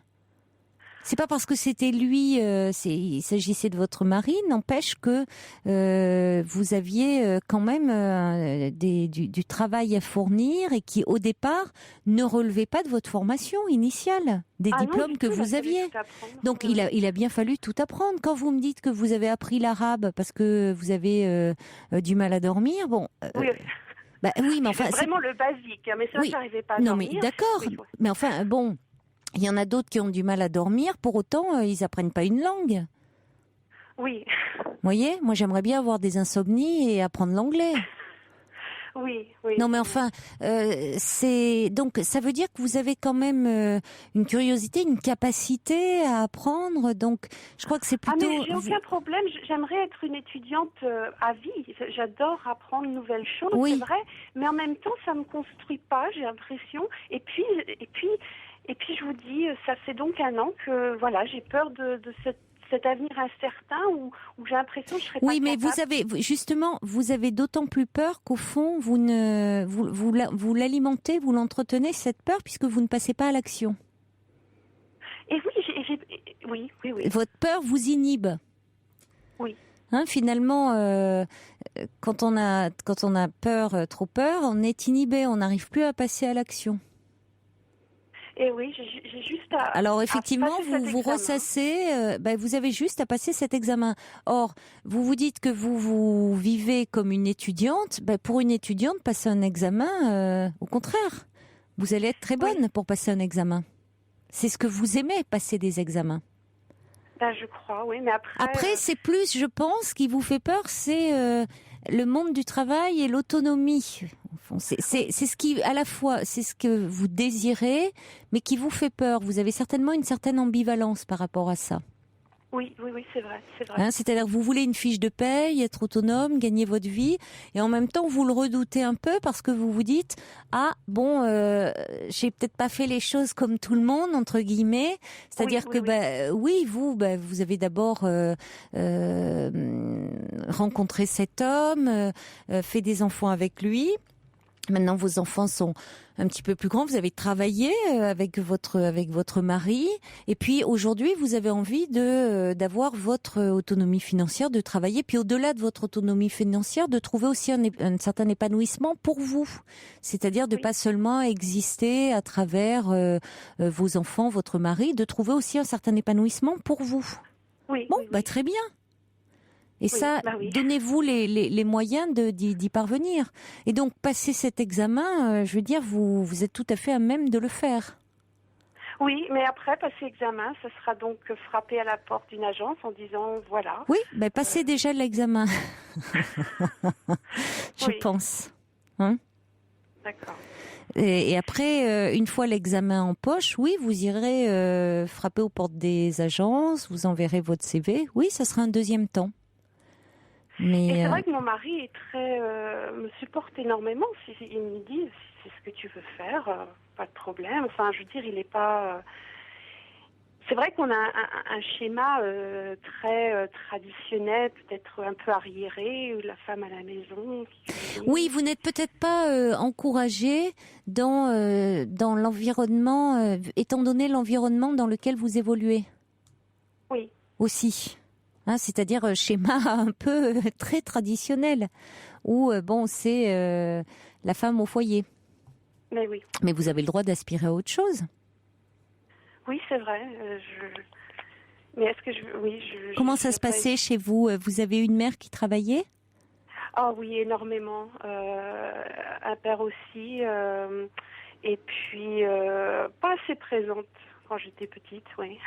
C'est pas parce que c'était lui, il s'agissait de votre mari, n'empêche que vous aviez quand même du travail à fournir et qui, au départ, ne relevait pas de votre formation initiale, des diplômes que vous aviez. Donc, il a bien fallu tout apprendre. Quand vous me dites que vous avez appris l'arabe parce que vous avez du mal à dormir, oui, mais enfin, c'est vraiment le basique, mais ça, j'arrivais pas à dormir. Non, mais d'accord, mais enfin, bon. Il y en a d'autres qui ont du mal à dormir, pour autant, ils apprennent pas une langue. Oui. Vous voyez, moi j'aimerais bien avoir des insomnies et apprendre l'anglais. Oui. Non, mais enfin, donc ça veut dire que vous avez quand même une curiosité, une capacité à apprendre. Donc, je crois que c'est plutôt. Mais j'ai aucun problème. J'aimerais être une étudiante à vie. J'adore apprendre de nouvelles choses, c'est vrai. Mais en même temps, ça me construit pas. J'ai l'impression. Et puis, Et puis je vous dis, ça fait donc 1 an que voilà, j'ai peur de cet avenir incertain où j'ai l'impression que je serai pas capable. Mais vous avez d'autant plus peur qu'au fond, vous l'alimentez, vous l'entretenez, cette peur, puisque vous ne passez pas à l'action. Et oui, oui. Votre peur vous inhibe. Oui. Finalement, quand on a peur, trop peur, on est inhibé, on n'arrive plus à passer à l'action. Et oui, j'ai juste à... Alors effectivement, vous ressassez, vous avez juste à passer cet examen. Or, vous vous dites que vous vivez comme une étudiante. Pour une étudiante, passer un examen, au contraire, vous allez être très bonne pour passer un examen. C'est ce que vous aimez, passer des examens. Je crois, oui, mais après... Après, c'est plus, je pense, qui vous fait peur, c'est le monde du travail et l'autonomie. C'est ce qui, à la fois, c'est ce que vous désirez, mais qui vous fait peur. Vous avez certainement une certaine ambivalence par rapport à ça. Oui, c'est vrai. C'est-à-dire que vous voulez une fiche de paye, être autonome, gagner votre vie, et en même temps vous le redoutez un peu parce que vous vous dites j'ai peut-être pas fait les choses comme tout le monde entre guillemets. C'est-à-dire vous avez d'abord rencontré cet homme, fait des enfants avec lui. Maintenant, vos enfants sont un petit peu plus grands. Vous avez travaillé avec votre mari, et puis aujourd'hui, vous avez envie d'avoir votre autonomie financière, de travailler. Puis au-delà de votre autonomie financière, de trouver aussi un certain épanouissement pour vous. C'est-à-dire de pas seulement exister à travers vos enfants, votre mari, de trouver aussi un certain épanouissement pour vous. Oui. Très bien. Et donnez-vous les moyens d'y parvenir. Et donc, passer cet examen, je veux dire, vous êtes tout à fait à même de le faire. Oui, mais après, passer l'examen, ce sera donc frapper à la porte d'une agence en disant, voilà. Oui, passez déjà l'examen. Je pense. D'accord. Et après, une fois l'examen en poche, oui, vous irez frapper aux portes des agences, vous enverrez votre CV. Oui, ça sera un deuxième temps. Mais et c'est vrai que mon mari me supporte énormément. Il me dit, si c'est ce que tu veux faire, pas de problème. Enfin, je veux dire, il n'est pas... C'est vrai qu'on a un schéma très traditionnel, peut-être un peu arriéré, la femme à la maison. Oui, vous n'êtes peut-être pas encouragé dans l'environnement, étant donné l'environnement dans lequel vous évoluez. Oui. Aussi. C'est-à-dire schéma un peu très traditionnel, où c'est la femme au foyer. Mais oui. Mais vous avez le droit d'aspirer à autre chose. Oui, c'est vrai. Mais est-ce que Comment ça se passait chez vous? Vous avez une mère qui travaillait? Ah oui, énormément. Un père aussi. Et puis, pas assez présente. Quand j'étais petite, oui.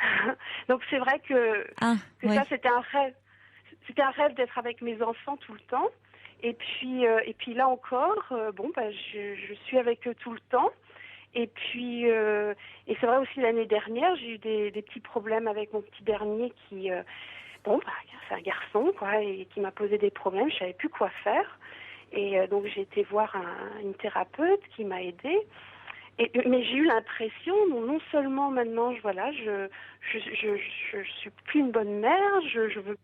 Donc c'est vrai que ça, c'était un rêve. C'était un rêve d'être avec mes enfants tout le temps. Et puis là encore, je suis avec eux tout le temps. Et puis, et c'est vrai aussi l'année dernière, j'ai eu des petits problèmes avec mon petit dernier qui, c'est un garçon, quoi, et qui m'a posé des problèmes. Je savais plus quoi faire. Et donc j'ai été voir une thérapeute qui m'a aidée. Mais j'ai eu l'impression, non seulement maintenant, je suis plus une bonne mère, je veux.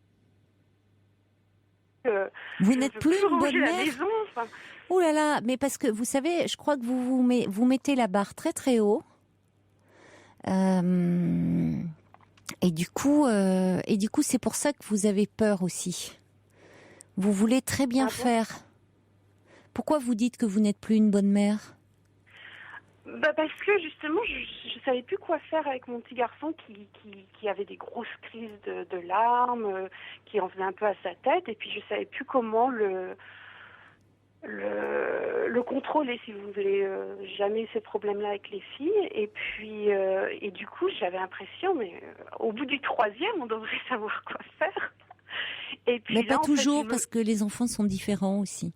Vous n'êtes plus une bonne mère. Maison, enfin. Ouh là là, mais parce que vous savez, je crois que vous mettez la barre très très haut. Et du coup, c'est pour ça que vous avez peur aussi. Vous voulez très bien faire. Pourquoi vous dites que vous n'êtes plus une bonne mère? Parce que justement, je savais plus quoi faire avec mon petit garçon qui avait des grosses crises de larmes, qui en faisait un peu à sa tête, et puis je savais plus comment le contrôler, si vous voulez. Jamais eu ces problèmes-là avec les filles, et puis et du coup, j'avais l'impression, mais au bout du 3e, on devrait savoir quoi faire. Et puis mais là, pas toujours, parce que les enfants sont différents aussi.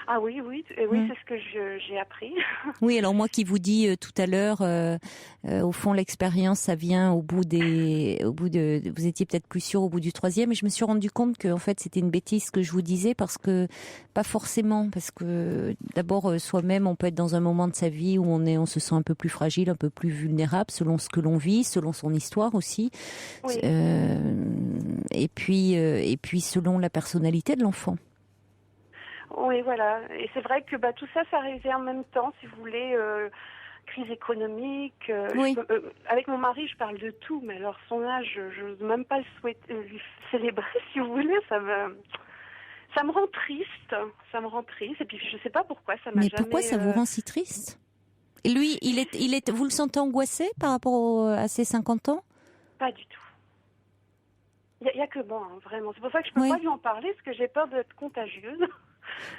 Ah oui, c'est ce que j'ai appris. Oui, alors moi qui vous dis tout à l'heure, au fond l'expérience, ça vient au bout de, vous étiez peut-être plus sûr au bout du 3e, et je me suis rendu compte que en fait c'était une bêtise que je vous disais, parce que pas forcément, parce que d'abord soi-même on peut être dans un moment de sa vie où on se sent un peu plus fragile, un peu plus vulnérable selon ce que l'on vit, selon son histoire aussi, oui. Et puis selon la personnalité de l'enfant. Oui, voilà. Et c'est vrai que tout ça arrivait en même temps, si vous voulez, crise économique. Oui. Avec mon mari, je parle de tout, mais alors son âge, je n'ose même pas lui célébrer, si vous voulez. Ça me rend triste. Ça me rend triste. Et puis je ne sais pas pourquoi ça m'a jamais... Mais pourquoi ça vous rend si triste ? Et lui, vous le sentez angoissé par rapport à ses 50 ans ? Pas du tout. Il n'y a que moi, vraiment. C'est pour ça que je ne peux pas lui en parler, parce que j'ai peur d'être contagieuse.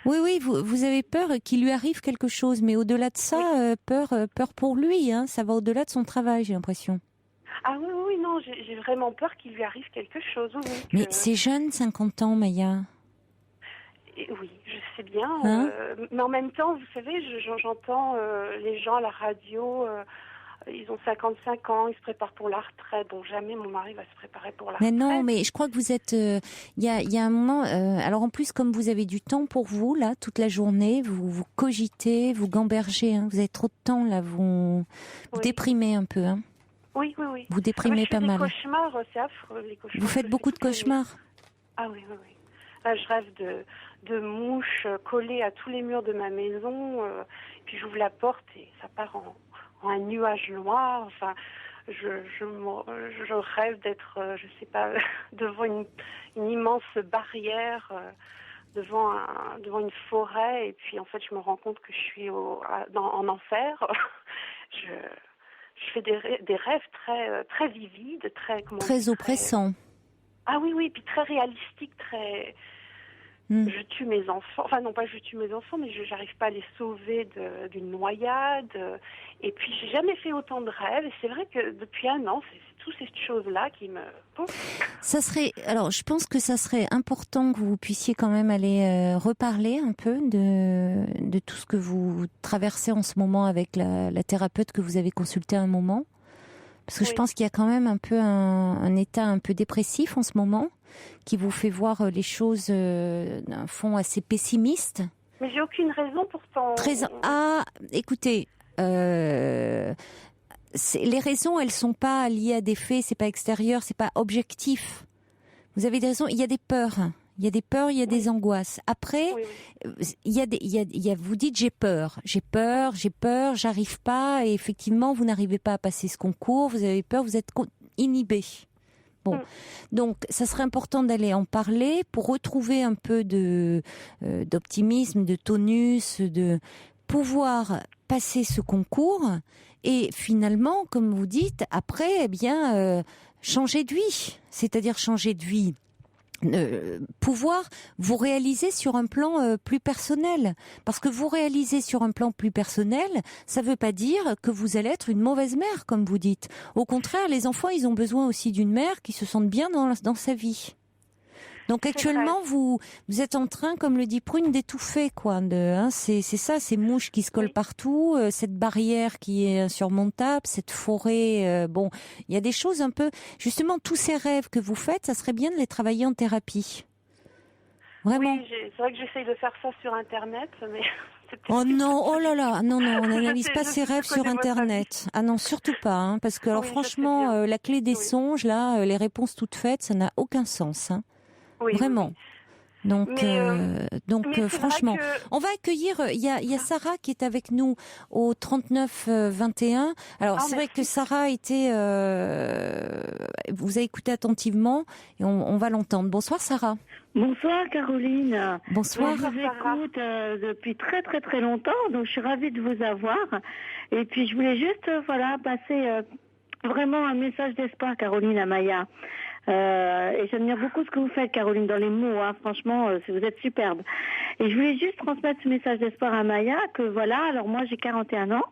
Oui, vous avez peur qu'il lui arrive quelque chose, mais au-delà de ça, peur pour lui, hein, ça va au-delà de son travail, j'ai l'impression. Ah oui, non, j'ai vraiment peur qu'il lui arrive quelque chose. Oui, mais c'est jeune, 50 ans, Maya. Oui, je sais bien, mais en même temps, vous savez, j'entends les gens à la radio... ils ont 55 ans, ils se préparent pour la retraite. Bon, jamais mon mari va se préparer pour la retraite. Mais non, mais je crois que vous êtes... Il y a un moment... alors en plus, comme vous avez du temps pour vous, là, toute la journée, vous cogitez, vous gambergez. Hein, vous avez trop de temps, là. Vous déprimez un peu. Hein. Oui. Vous déprimez pas mal. Les cauchemars, c'est affreux, les cauchemars. Vous faites beaucoup de cauchemars? Ah oui. Là, je rêve de mouches collées à tous les murs de ma maison. Puis j'ouvre la porte et ça part en un nuage noir. Enfin, je rêve d'être, je sais pas, devant une immense barrière, devant une forêt, et puis en fait je me rends compte que je suis en enfer. Je fais des rêves très vivides, très oppressants. Ah oui, puis très réalistiques, très... Je tue mes enfants, enfin non pas je tue mes enfants, mais je n'arrive pas à les sauver d'une noyade. Et puis j'ai jamais fait autant de rêves. Et c'est vrai que depuis un an, c'est toutes ces choses-là qui me... Alors je pense que ça serait important que vous puissiez quand même aller reparler un peu de tout ce que vous traversez en ce moment avec la thérapeute que vous avez consultée à un moment. Parce que je pense qu'il y a quand même un peu un état un peu dépressif en ce moment, qui vous fait voir les choses d'un fond assez pessimiste. Mais j'ai aucune raison pourtant. Écoutez, les raisons, elles sont pas liées à des faits, c'est pas extérieur, c'est pas objectif. Vous avez des raisons, il y a des peurs. Il y a des peurs, il y a des angoisses. Après, vous dites j'ai peur, j'arrive pas, et effectivement, vous n'arrivez pas à passer ce concours, vous avez peur, vous êtes inhibé. Bon, donc ça serait important d'aller en parler pour retrouver un peu d'optimisme, de tonus, de pouvoir passer ce concours et finalement, comme vous dites, après, changer de vie, c'est-à-dire changer de vie. Pouvoir vous réaliser sur un plan plus personnel, parce que vous réaliser sur un plan plus personnel, ça veut pas dire que vous allez être une mauvaise mère, comme vous dites. Au contraire, les enfants, ils ont besoin aussi d'une mère qui se sente bien dans sa vie. Donc actuellement, vous êtes en train, comme le dit Prune, d'étouffer, quoi. C'est ça, ces mouches qui se collent partout, cette barrière qui est insurmontable, cette forêt. Il y a des choses un peu. Justement, tous ces rêves que vous faites, ça serait bien de les travailler en thérapie. Vraiment. Oui, c'est vrai que j'essaye de faire ça sur Internet, mais. Oh non, oh là là, non, on n'analyse pas ses rêves sur Internet. Ah non, surtout pas, hein, parce que alors franchement, la clé des songes, là, les réponses toutes faites, ça n'a aucun sens. Hein. Vraiment. Donc franchement, on va accueillir. Il y a Sarah qui est avec nous au 39-21. Alors c'est vrai que Sarah vous a écouté attentivement et on va l'entendre. Bonsoir Sarah. Bonsoir Caroline. Bonsoir. Je vous écoute depuis très très très longtemps, donc je suis ravie de vous avoir. Et puis je voulais juste passer vraiment un message d'espoir, Caroline, à Maya. Et j'admire beaucoup ce que vous faites, Caroline, dans les mots. Hein. Franchement, vous êtes superbe. Et je voulais juste transmettre ce message d'espoir à Maya, que alors moi j'ai 41 ans.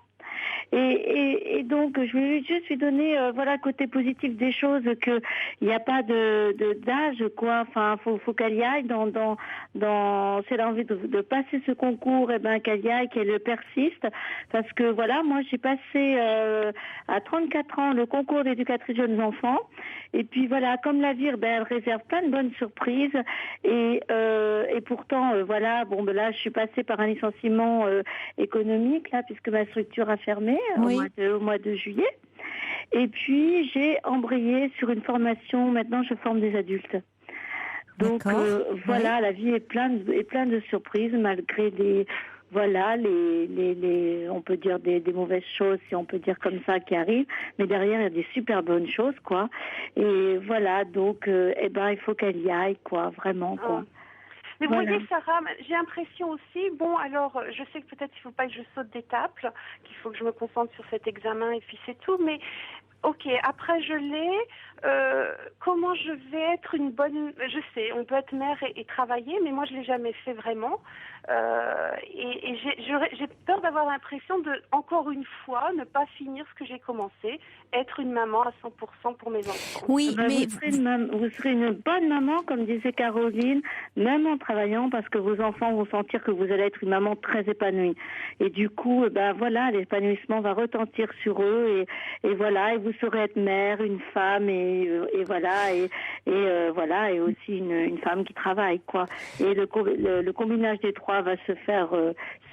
Et donc, je voulais juste lui donner, voilà, côté positif des choses, que il n'y a pas d'âge, quoi. Enfin, faut qu'elle y aille si elle a envie de passer ce concours, et ben qu'elle y aille, qu'elle persiste, parce que voilà, moi j'ai passé à 34 ans le concours d'éducatrice jeunes enfants, et puis voilà, comme la vie, elle réserve plein de bonnes surprises, et pourtant, voilà, bon, ben là, je suis passée par un licenciement économique, là, puisque ma structure a fermé au mois de juillet. Et puis, j'ai embrayé sur une formation. Maintenant, je forme des adultes. Donc, voilà, la vie est pleine de surprises, malgré on peut dire des mauvaises choses, si on peut dire comme ça, qui arrivent. Mais derrière, il y a des super bonnes choses, quoi. Et voilà, donc, il faut qu'elle y aille, quoi, vraiment, quoi. Mais vous voyez, Sarah, j'ai l'impression aussi, bon, alors, je sais que peut-être il ne faut pas que je saute d'étape, qu'il faut que je me concentre sur cet examen et puis c'est tout, mais ok, après je l'ai, comment je vais être une bonne... Je sais, on peut être mère et travailler, mais moi je ne l'ai jamais fait vraiment. Et j'ai peur d'avoir l'impression de, encore une fois, ne pas finir ce que j'ai commencé, être une maman à 100% pour mes enfants. Oui, mais vous serez une bonne maman, comme disait Caroline, même en travaillant, parce que vos enfants vont sentir que vous allez être une maman très épanouie. Et du coup, voilà, l'épanouissement va retentir sur eux, et voilà, et vous saurez être mère, une femme, et voilà, et aussi une femme qui travaille, quoi. Et le combinage des trois va se faire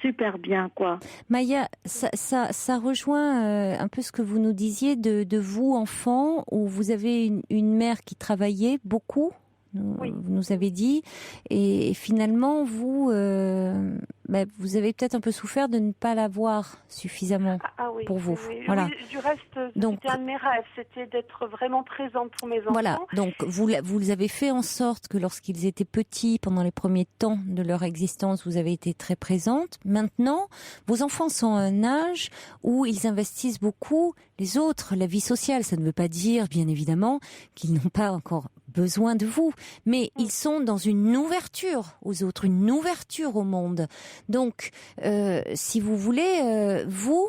super bien, quoi. Maya, ça rejoint un peu ce que vous nous disiez de vous, enfant, où vous avez une mère qui travaillait beaucoup, vous nous avez dit, et finalement, vous avez peut-être un peu souffert de ne pas l'avoir suffisamment pour vous. Oui. Voilà. Oui, du reste, c'était un de mes rêves, c'était d'être vraiment présente pour mes enfants. Voilà, donc vous avez fait en sorte que lorsqu'ils étaient petits, pendant les premiers temps de leur existence, vous avez été très présente. Maintenant, vos enfants sont à un âge où ils investissent beaucoup les autres, la vie sociale. Ça ne veut pas dire, bien évidemment, qu'ils n'ont pas encore besoin de vous, mais ils sont dans une ouverture aux autres, une ouverture au monde. Donc, si vous voulez, vous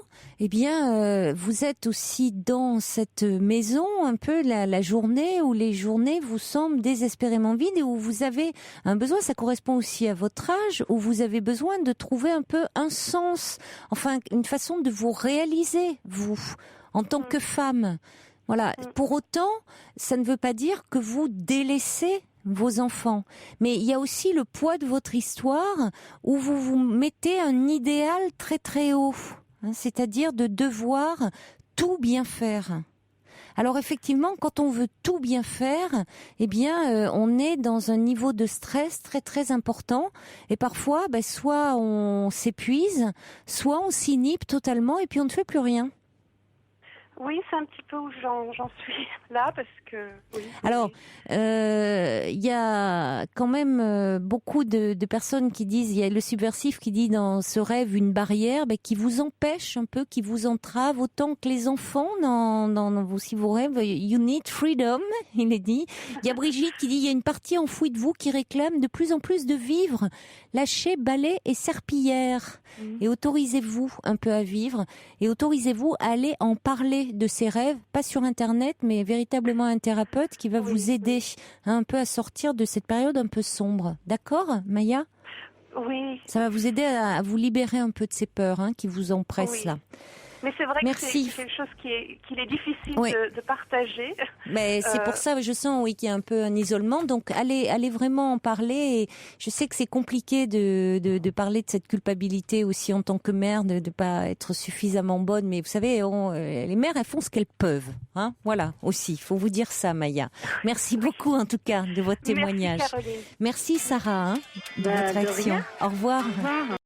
êtes aussi dans cette maison un peu la journée où les journées vous semblent désespérément vides et où vous avez un besoin, ça correspond aussi à votre âge, où vous avez besoin de trouver un peu un sens, enfin une façon de vous réaliser, vous, en tant que femme. Voilà. Pour autant, ça ne veut pas dire que vous délaissez vos enfants. Mais il y a aussi le poids de votre histoire où vous vous mettez un idéal très très haut, c'est-à-dire de devoir tout bien faire. Alors effectivement, quand on veut tout bien faire, on est dans un niveau de stress très très important. Et parfois, soit on s'épuise, soit on s'inhibe totalement et puis on ne fait plus rien. Oui, c'est un petit peu où j'en suis là, parce que... Oui. Alors, y a quand même beaucoup de personnes qui disent, il y a le subversif qui dit dans ce rêve une barrière qui vous empêche un peu, qui vous entrave, autant que les enfants dans si vous rêvez, you need freedom, il est dit. Il y a Brigitte qui dit, il y a une partie enfouie de vous qui réclame de plus en plus de vivre. Lâchez balais et serpillières et autorisez-vous un peu à vivre et autorisez-vous à aller en parler de ces rêves, pas sur Internet, mais véritablement un thérapeute qui va vous aider un peu à sortir de cette période un peu sombre. D'accord, Maya ? Oui. Ça va vous aider à vous libérer un peu de ces peurs qui vous empressent là. Mais c'est vrai Merci. que c'est quelque chose qu'il est difficile de partager. Mais c'est pour ça, je sens qu'il y a un peu un isolement. Donc allez vraiment en parler. Et je sais que c'est compliqué de parler de cette culpabilité aussi en tant que mère, de pas être suffisamment bonne. Mais vous savez, les mères, elles font ce qu'elles peuvent. Voilà, aussi. Il faut vous dire ça, Maya. Merci beaucoup, en tout cas, de votre témoignage. Merci, Caroline. Merci, Sarah, de votre action. Au revoir. Au revoir.